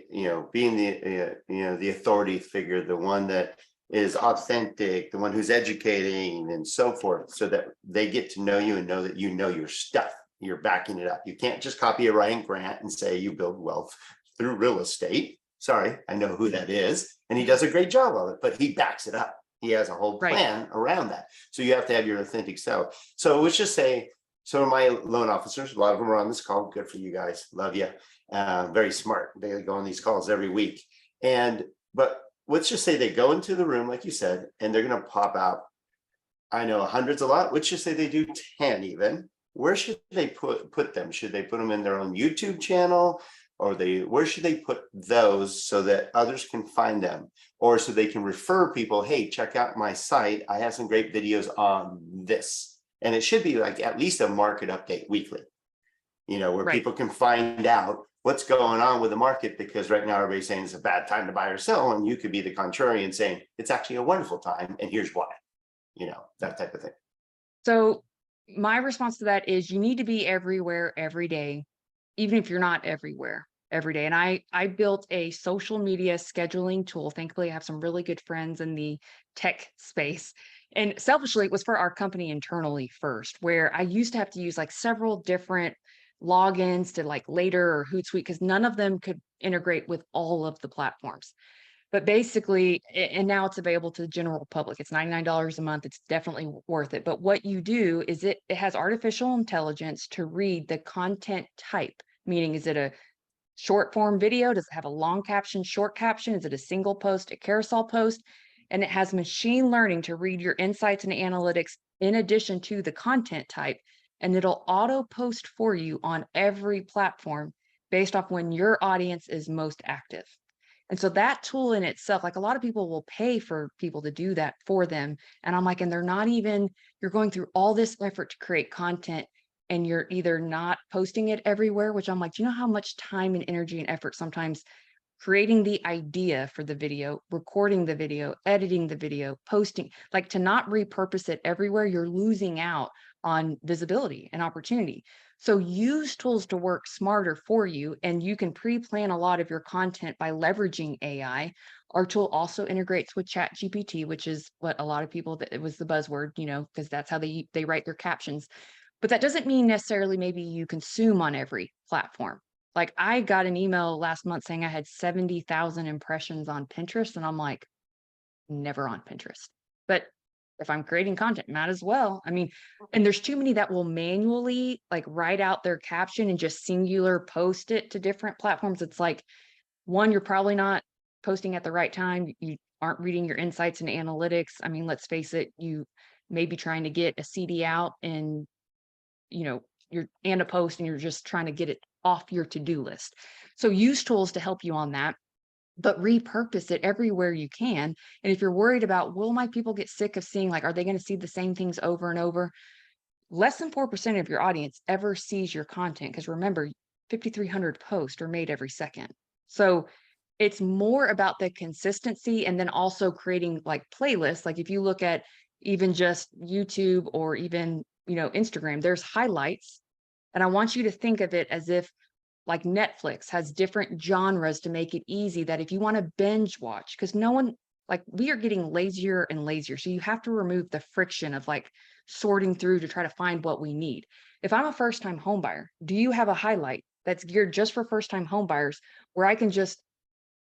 S2: being the authority figure, the one that is authentic, the one who's educating and so forth, so that they get to know you and know that you know your stuff. You're backing it up. You can't just copy a Ryan Grant and say you build wealth through real estate. Sorry, I know who that is, and he does a great job of it, but he backs it up. He has a whole plan around that. So you have to have your authentic self. So let's just say some of my loan officers, a lot of them are on this call. Good for you guys. Love you. Very smart. They go on these calls every week. But let's just say they go into the room, like you said, and they're going to pop out. I know hundreds a lot. Let's just say they do 10 even. Where should they put them? Should they put them in their own YouTube channel? Or where should they put those so that others can find them? Or so they can refer people, hey, check out my site. I have some great videos on this. And it should be like at least a market update weekly, where people can find out what's going on with the market, because right now everybody's saying it's a bad time to buy or sell, and you could be the contrarian saying it's actually a wonderful time, and here's why, that type of thing.
S3: So my response to that is you need to be everywhere every day, even if you're not everywhere every day. And I built a social media scheduling tool. Thankfully, I have some really good friends in the tech space. And selfishly, it was for our company internally first, where I used to have to use like several different logins to like Later or Hootsuite, because none of them could integrate with all of the platforms. But basically, and now it's available to the general public. It's $99 a month. It's definitely worth it. But what you do is it has artificial intelligence to read the content type, meaning is it a short form video? Does it have a long caption, short caption? Is it a single post, a carousel post? And it has machine learning to read your insights and analytics in addition to the content type. And it'll auto post for you on every platform based off when your audience is most active. And so that tool in itself, like a lot of people will pay for people to do that for them. And I'm like, and they're not even, you're going through all this effort to create content and you're either not posting it everywhere, which I'm like, do you know how much time and energy and effort sometimes creating the idea for the video, recording the video, editing the video, posting, like to not repurpose it everywhere, you're losing out on visibility and opportunity. So use tools to work smarter for you, and you can pre-plan a lot of your content by leveraging AI. Our tool also integrates with Chat GPT, which is what a lot of people, that it was the buzzword, because that's how they write their captions. But that doesn't mean necessarily maybe you consume on every platform. Like I got an email last month saying I had 70,000 impressions on Pinterest, and I'm like, never on Pinterest. But if I'm creating content, might as well. I mean, and there's too many that will manually like write out their caption and just singular post it to different platforms. It's like, one, you're probably not posting at the right time. You aren't reading your insights and analytics. I mean, let's face it, you may be trying to get a CD out and you're and a post, and you're just trying to get it off your to-do list. So use tools to help you on that, but repurpose it everywhere you can. And if you're worried about, will my people get sick of seeing, like, are they going to see the same things over and over? Less than 4% of your audience ever sees your content. Because remember, 5,300 posts are made every second. So it's more about the consistency, and then also creating like playlists. Like if you look at even just YouTube or even, Instagram, there's highlights. And I want you to think of it as if like Netflix has different genres to make it easy, that if you want to binge watch, because no one, like, we are getting lazier and lazier. So you have to remove the friction of like sorting through to try to find what we need. If I'm a first time home buyer, do you have a highlight that's geared just for first time home buyers where I can just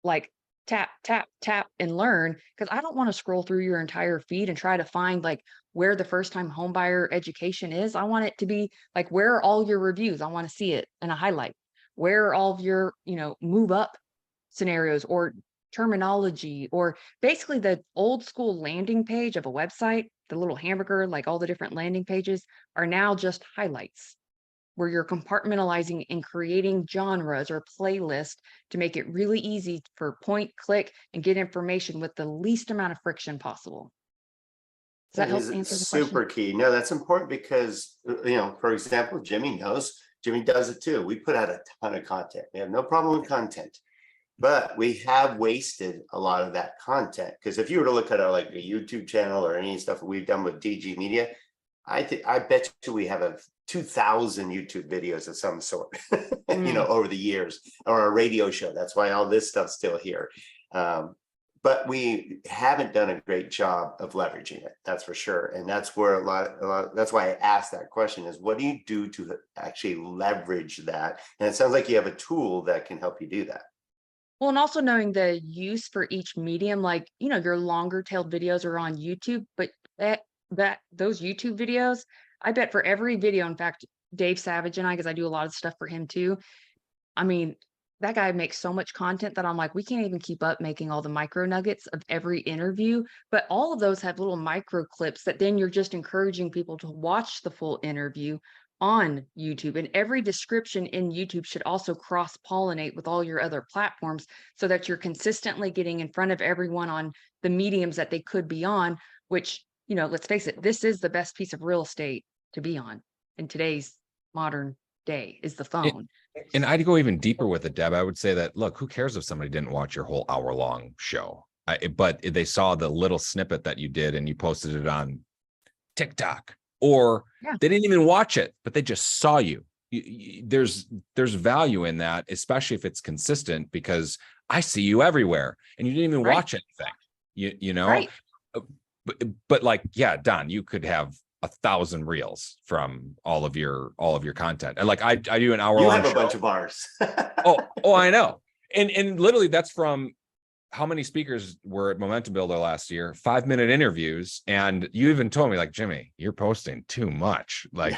S3: like tap, tap, tap and learn? Because I don't want to scroll through your entire feed and try to find like where the first time home buyer education is. I want it to be like, where are all your reviews? I want to see it in a highlight. Where are all of your, move up scenarios or terminology, or basically the old school landing page of a website, the little hamburger, like all the different landing pages are now just highlights, where you're compartmentalizing and creating genres or playlists to make it really easy for point, click, and get information with the least amount of friction possible. Does that help
S2: Is
S3: answer the
S2: super
S3: question?
S2: key. No, that's important because, for example, Jimmy knows, Jimmy does it too. We put out a ton of content. We have no problem with content, but we have wasted a lot of that content. Because if you were to look at our like a YouTube channel or any stuff we've done with DG Media, I bet you we have 2,000 YouTube videos of some sort, over the years, or a radio show. That's why all this stuff's still here. But we haven't done a great job of leveraging it. That's for sure. And that's where a lot, that's why I asked that question, is what do you do to actually leverage that? And it sounds like you have a tool that can help you do that.
S3: Well, and also knowing the use for each medium, like, your longer tailed videos are on YouTube, but those YouTube videos, I bet for every video, in fact, Dave Savage and I, because I do a lot of stuff for him too. I mean, that guy makes so much content that I'm like, we can't even keep up making all the micro nuggets of every interview. But all of those have little micro clips that then you're just encouraging people to watch the full interview on YouTube. And every description in YouTube should also cross pollinate with all your other platforms, so that you're consistently getting in front of everyone on the mediums that they could be on, which, let's face it, this is the best piece of real estate to be on in today's modern day, is the phone.
S1: And I'd go even deeper with it, Deb. I would say that, look, who cares if somebody didn't watch your whole hour-long show? But they saw the little snippet that you did and you posted it on TikTok, or they didn't even watch it, but they just saw you. There's value in that, especially if it's consistent, because I see you everywhere and you didn't even watch anything,
S3: Right.
S1: But like, yeah, Don, you could have 1,000 reels from all of your content. And like, I do an hour long.
S2: You have a bunch of bars.
S1: oh, I know. And literally that's from how many speakers were at Momentum Builder last year, 5-minute interviews. And you even told me, like, Jimmy, you're posting too much. Like,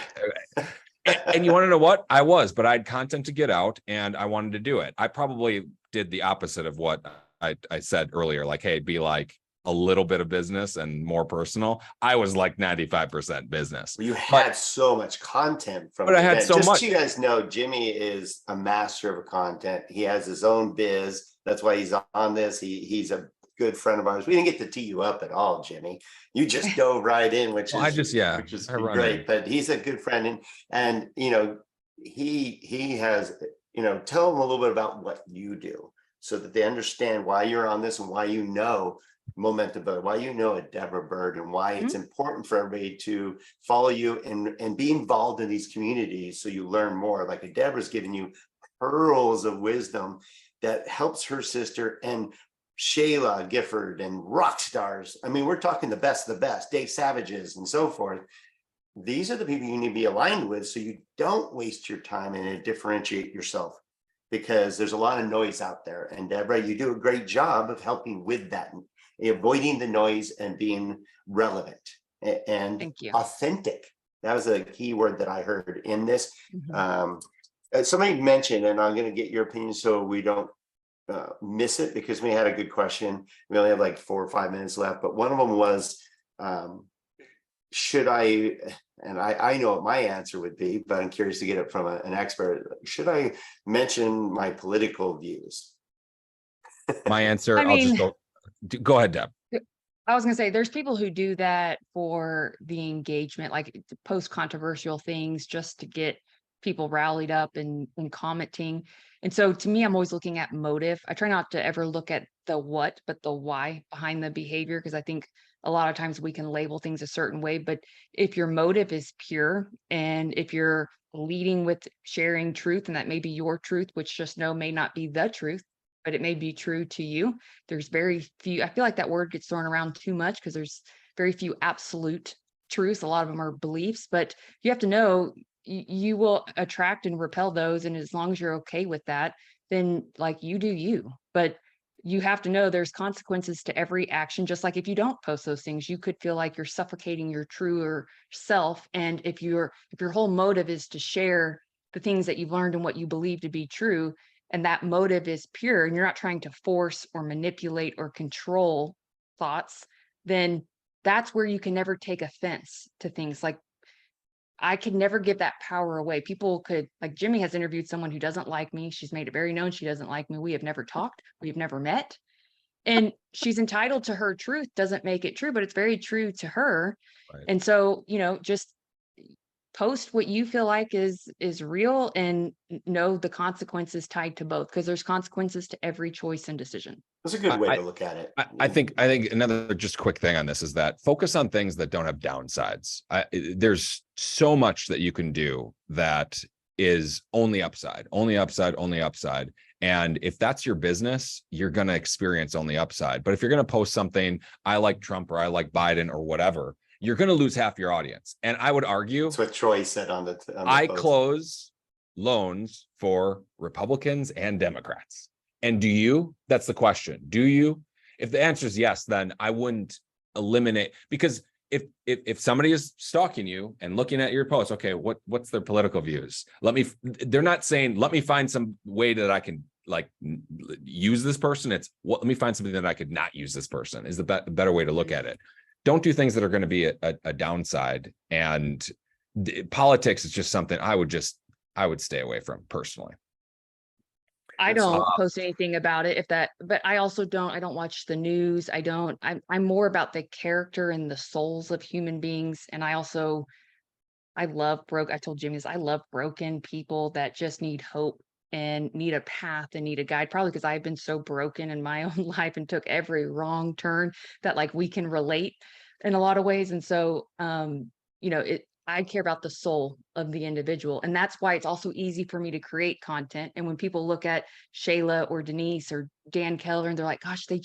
S1: and you want to know what? But I had content to get out and I wanted to do it. I probably did the opposite of what I said earlier. Like, hey, be like a little bit of business and more personal. I was like 95% business.
S2: You had so much content from
S1: but I had so
S2: just
S1: much.
S2: So you guys know, Jimmy is a master of content. He has his own biz. That's why he's on this. He's a good friend of ours. We didn't get to tee you up at all, Jimmy. You just dove right in, which is great. But he's a good friend, and he has, tell them a little bit about what you do, so that they understand why you're on this and why momentum builder, why you know a Deborah Byrd, and why it's
S3: Mhm.
S2: important for everybody to follow you and be involved in these communities so you learn more. Like a Deborah's giving you pearls of wisdom that helps her sister and Shayla Gifford and rock stars. I mean, we're talking the best, Dave Savages and so forth. These are the people you need to be aligned with so you don't waste your time and differentiate yourself, because there's a lot of noise out there. And Deborah, you do a great job of helping with that, avoiding the noise and being relevant and
S3: Thank you.
S2: authentic. That was a key word that I heard in this.
S3: Mhm.
S2: Somebody mentioned, and I'm going to get your opinion so we don't miss it, because we had a good question. We only have like 4 or 5 minutes left, but one of them was, should I, and I know what my answer would be, but I'm curious to get it from an expert. Should I mention my political views?
S1: My answer,
S3: I
S1: I'll just
S3: mean,
S1: go ahead, Deb.
S3: I was gonna say there's people who do that for the engagement, like to post controversial things just to get people rallied up and commenting. And so to me, I'm always looking at motive. I try not to ever look at the what, but the why behind the behavior, because I think a lot of times we can label things a certain way. But if your motive is pure and if you're leading with sharing truth, and that may be your truth, which just know may not be the truth, but it may be true to you. There's very few, I feel like that word gets thrown around too much because there's very few absolute truths. A lot of them are beliefs, but you have to know you will attract and repel those. And as long as you're okay with that, then like you do you. But you have to know there's consequences to every action. Just like if you don't post those things, you could feel like you're suffocating your truer self. And if your whole motive is to share the things that you've learned and what you believe to be true, and that motive is pure, and you're not trying to force or manipulate or control thoughts, then that's where you can never take offense to things. Like I could never give that power away. People could, like Jimmy has interviewed someone who doesn't like me. She's made it very known she doesn't like me. We have never talked. We've never met. And she's entitled to her truth, doesn't make it true, but it's very true to her.
S1: Right.
S3: And so, just post what you feel like is real, and know the consequences tied to both, because there's consequences to every choice and decision.
S2: That's a good way
S1: I,
S2: to look at it.
S1: I think another just quick thing on this is that focus on things that don't have downsides. There's so much that you can do that is only upside, only upside, only upside. And if that's your business, you're going to experience only upside. But if you're going to post something, I like Trump or I like Biden or whatever, you're going to lose half your audience. And I would argue
S2: that's what Troy said on the
S1: I
S2: post.
S1: close loans for Republicans and Democrats. And do you? That's the question. Do you? If the answer is yes, then I wouldn't eliminate, because if somebody is stalking you and looking at your posts, okay, what's their political views? They're not saying, let me find some way that I can like use this person. It's let me find something that I could not use this person is the better way to look at it. Don't do things that are going to be a downside. And politics is just something I would stay away from personally.
S3: I don't post anything about it but I also I don't watch the news. I'm more about the character and the souls of human beings. And I told Jimmy this, I love broken people that just need hope and need a path and need a guide, probably because I've been so broken in my own life and took every wrong turn that like we can relate in a lot of ways. And so, I care about the soul of the individual. And that's why it's also easy for me to create content. And when people look at Shayla or Denise or Dan Keller, and they're like, gosh, they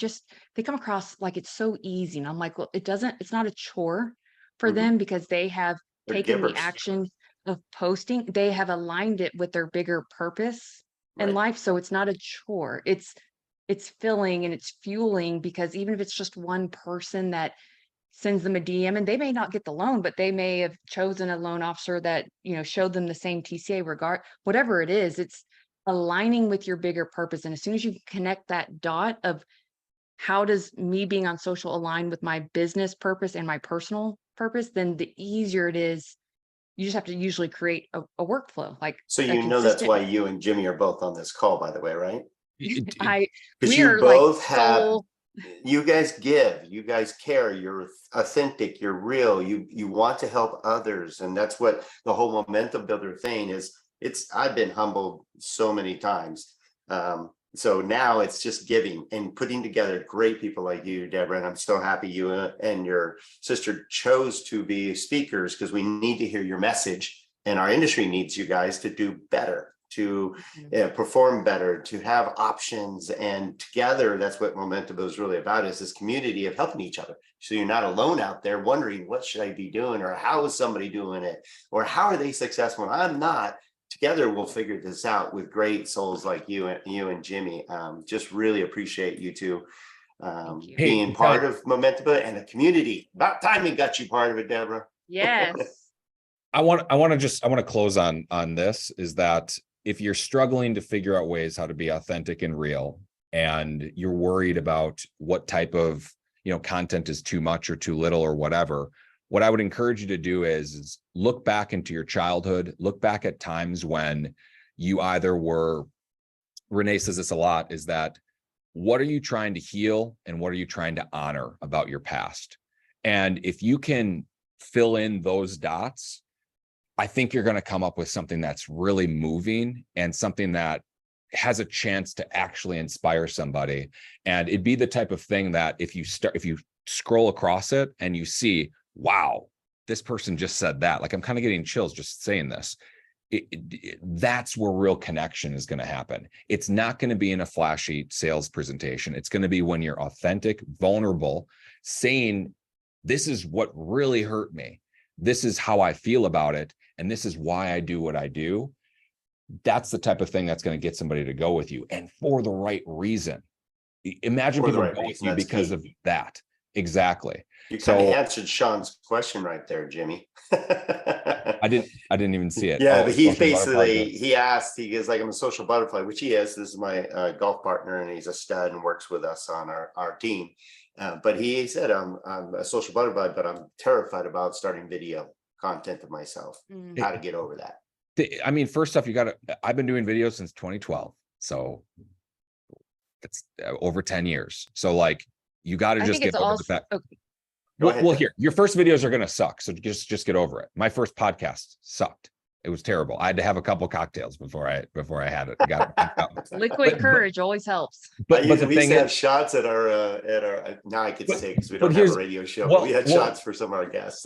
S3: come across like it's so easy. And I'm like, well, it's not a chore for them, because they have taken the action of posting. They have aligned it with their bigger purpose in life. So it's not a chore. It's filling and it's fueling, because even if it's just one person that sends them a DM, and they may not get the loan, but they may have chosen a loan officer that, showed them the same TCA regard, whatever it is, it's aligning with your bigger purpose. And as soon as you connect that dot of how does me being on social align with my business purpose and my personal purpose, then the easier it is. You just have to usually create a workflow. Like,
S2: so that's why you and Jimmy are both on this call, by the way, right?
S3: We are both
S2: like have you guys give, you guys care, you're authentic, you're real, you want to help others. And that's what the whole momentum builder thing is. I've been humbled so many times. So now it's just giving and putting together great people like you, Deborah. And I'm so happy you and your sister chose to be speakers, because we need to hear your message, and our industry needs you guys to do better, to perform better, to have options. And together, that's what Momentum is really about, is this community of helping each other. So you're not alone out there wondering, what should I be doing? Or how is somebody doing it? Or how are they successful? I'm not. Together, we'll figure this out with great souls like you and Jimmy. Just really appreciate you two being part of Momentum and the community. About time we got you part of it, Deborah.
S3: Yes.
S1: I want to close on this, is that if you're struggling to figure out ways how to be authentic and real, and you're worried about what type of, content is too much or too little or whatever, what I would encourage you to do is look back into your childhood, look back at times when you either were, Renee says this a lot, is that what are you trying to heal and what are you trying to honor about your past? And if you can fill in those dots, I think you're going to come up with something that's really moving and something that has a chance to actually inspire somebody. And it'd be the type of thing that if you scroll across it and you see, wow, this person just said that, like, I'm kind of getting chills just saying this. That's where real connection is going to happen. It's not going to be in a flashy sales presentation. It's going to be when you're authentic, vulnerable, saying, this is what really hurt me. This is how I feel about it. And this is why I do what I do. That's the type of thing that's going to get somebody to go with you, and for the right reason. Imagine people go with you because of that. Exactly.
S2: You kind of answered Sean's question right there, Jimmy.
S1: I didn't even see it.
S2: Yeah, but he's basically, he asked, he is like, I'm a social butterfly, which he is. This is my golf partner, and he's a stud and works with us on our team. But he said, I'm a social butterfly, but I'm terrified about starting video content of myself. How to get over that?
S1: I mean, first off, I've been doing videos since 2012. So it's over 10 years. So like, you got to just get over the fact. Okay. Well, here, your first videos are going to suck. So just get over it. My first podcast sucked. It was terrible. I had to have a couple cocktails before I had it.
S3: Liquid courage always helps.
S2: But the thing is, have shots at our now I could say, because we don't have a radio show, but we had shots for some of our guests.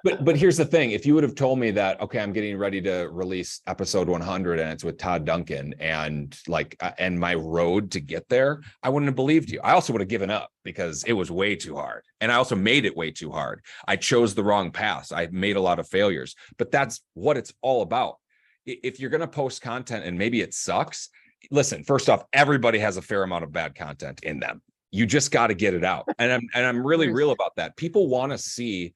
S1: but here's the thing: if you would have told me that, okay, I'm getting ready to release episode 100 and it's with Todd Duncan, and and my road to get there, I wouldn't have believed you. I also would have given up, because it was way too hard, and I also made it way too hard. I chose the wrong paths. I made a lot of failures, but that's what it's all about. If you're going to post content and maybe it sucks, listen, first off, everybody has a fair amount of bad content in them. You just got to get it out. And I'm really real about that. People want to see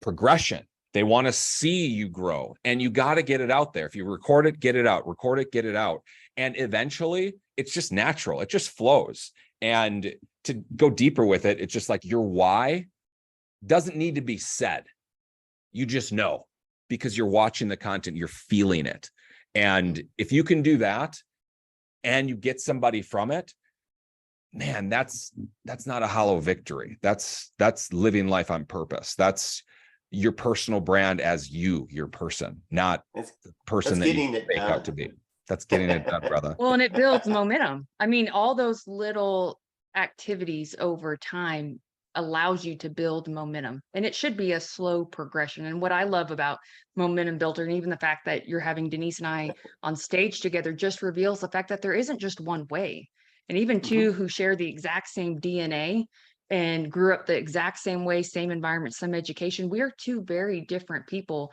S1: progression. They want to see you grow, and you got to get it out there. If you record it, get it out, record it, get it out. And eventually it's just natural. It just flows. And to go deeper with it, it's just like your why doesn't need to be said. You just know, because you're watching the content, you're feeling it. And if you can do that and you get somebody from it, man, that's not a hollow victory. That's living life on purpose. That's your personal brand as your person, not the person that you make out to be. That's getting it done, brother.
S3: Well, and it builds momentum. I mean, all those little activities over time allows you to build momentum, and it should be a slow progression. And what I love about Momentum Builder, and even the fact that you're having Denise and I on stage together, just reveals the fact that there isn't just one way. And even two who share the exact same DNA and grew up the exact same way, same environment, same education, we are two very different people.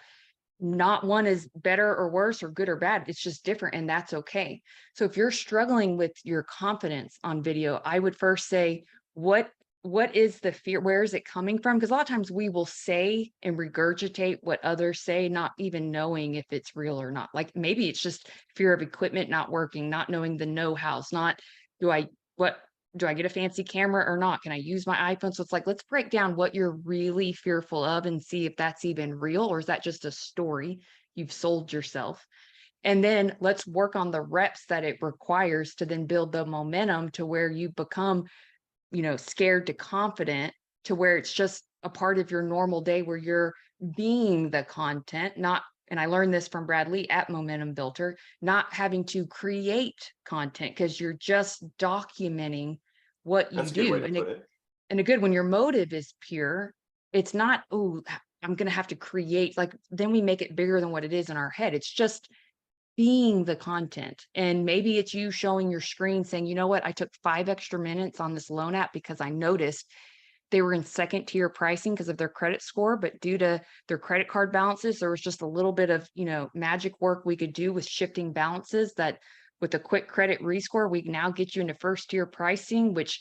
S3: Not one is better or worse or good or bad. It's just different, and that's okay. So if you're struggling with your confidence on video, I would first say, what is the fear? Where is it coming from? Because a lot of times we will say and regurgitate what others say, not even knowing if it's real or not. Like maybe it's just fear of equipment not working, not knowing the know-hows, not do I get a fancy camera or not? Can I use my iPhone? So it's like, let's break down what you're really fearful of and see if that's even real, or is that just a story you've sold yourself? And then let's work on the reps that it requires to then build the momentum to where you become, scared to confident, to where it's just a part of your normal day where you're being the content, not and I learned this from Bradley at Momentum Builder, not having to create content because you're just documenting what you
S2: That's a good way
S3: do.
S2: to put it.
S3: And a good, when your motive is pure, it's not, oh, I'm going to have to create, like, then we make it bigger than what it is in our head. It's just being the content. And maybe it's you showing your screen saying, you know what, I took 5 extra minutes on this loan app because I noticed they were in second tier pricing because of their credit score, but due to their credit card balances, there was just a little bit of, magic work we could do with shifting balances that with a quick credit rescore, we can now get you into first tier pricing, which,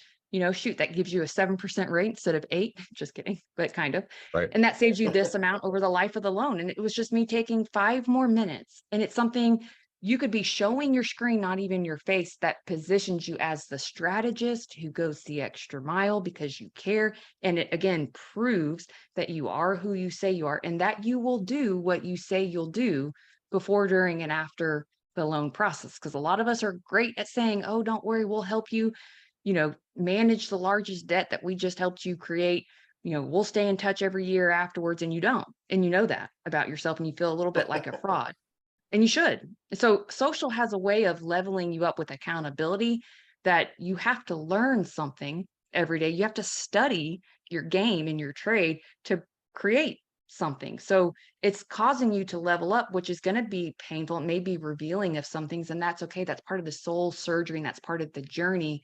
S3: shoot, that gives you a 7% rate instead of 8, just kidding, but kind of.
S1: Right.
S3: And that saves you this amount over the life of the loan. And it was just me taking 5 more minutes. And it's something you could be showing your screen, not even your face, that positions you as the strategist who goes the extra mile because you care. And it again proves that you are who you say you are and that you will do what you say you'll do before, during, and after the loan process. Because a lot of us are great at saying, oh, don't worry, we'll help you, manage the largest debt that we just helped you create. We'll stay in touch every year afterwards. And you don't. And you know that about yourself and you feel a little bit like a fraud. And you should. So social has a way of leveling you up with accountability, that you have to learn something every day. You have to study your game and your trade to create something. So it's causing you to level up, which is going to be painful. It may be revealing of some things, and that's okay. That's part of the soul surgery, and that's part of the journey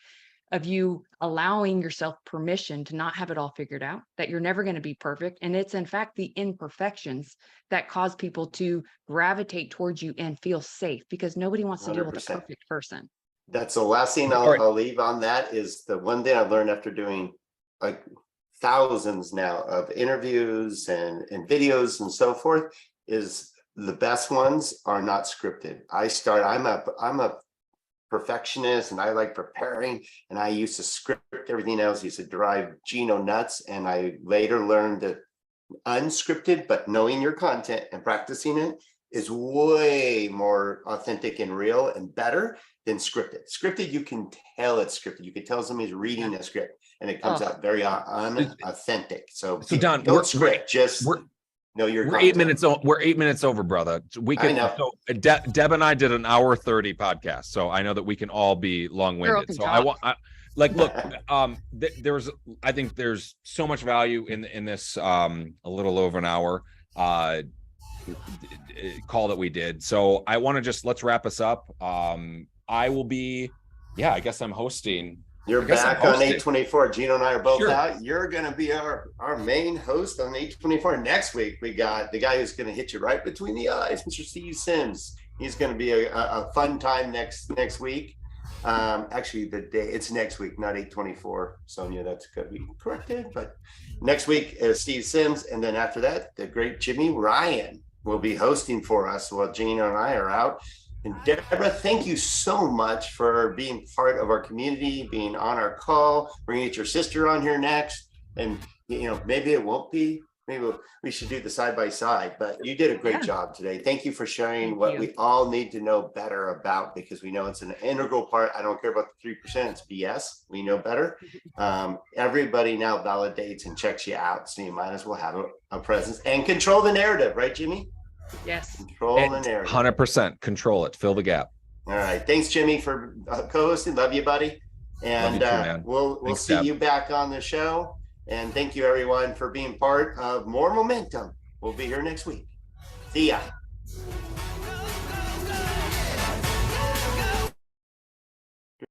S3: of you allowing yourself permission to not have it all figured out, that you're never going to be perfect. And it's in fact the imperfections that cause people to gravitate towards you and feel safe, because nobody wants to deal with a
S2: 100%.
S3: perfect person.
S2: That's the last thing
S1: All right.
S2: I'll leave on that is the one thing I've learned after doing like thousands now of interviews and videos and so forth is the best ones are not scripted. I'm a perfectionist and I like preparing, and I used to script everything else, used to drive Gino nuts. And I later learned that unscripted, but knowing your content and practicing it is way more authentic and real and better than scripted. Scripted, you can tell it's scripted. You can tell somebody's reading a script and it comes out very unauthentic. So
S1: Don,
S2: don't script, just know your
S1: we're
S2: content.
S1: 8 minutes. We're 8 minutes over, brother. We can. So Deb and I did an hour 30 podcast, so I know that we can all be long-winded. So look. I think there's so much value in this a little over an hour call that we did. So I want to let's wrap us up. I will be. I guess I'm hosting.
S2: You're back on 824. Gino and I are both out. You're going to be our main host on 824. Next week, we got the guy who's going to hit you right between the eyes, Mr. Steve Sims. He's going to be a fun time next week. Actually, it's next week, not 824. Sonia, that's going to be corrected. But next week is Steve Sims. And then after that, the great Jimmy Ryan will be hosting for us while Gino and I are out. And Deborah, thank you so much for being part of our community, being on our call. We're going to get your sister on here next. And, maybe it won't be. Maybe we should do the side by side. But you did a great job today. Thank you for sharing what we all need to know better about, because we know it's an integral part. I don't care about the 3%. It's BS. We know better. Everybody now validates and checks you out. So you might as well have a presence and control the narrative. Right, Jimmy?
S3: Yes.
S2: Control the narrative.
S1: 100%. Control it. Fill the gap.
S2: All right. Thanks, Jimmy, for co-hosting. Love you, buddy. And
S1: too,
S2: we'll see you back on the show. And thank you, everyone, for being part of More Momentum. We'll be here next week. See ya.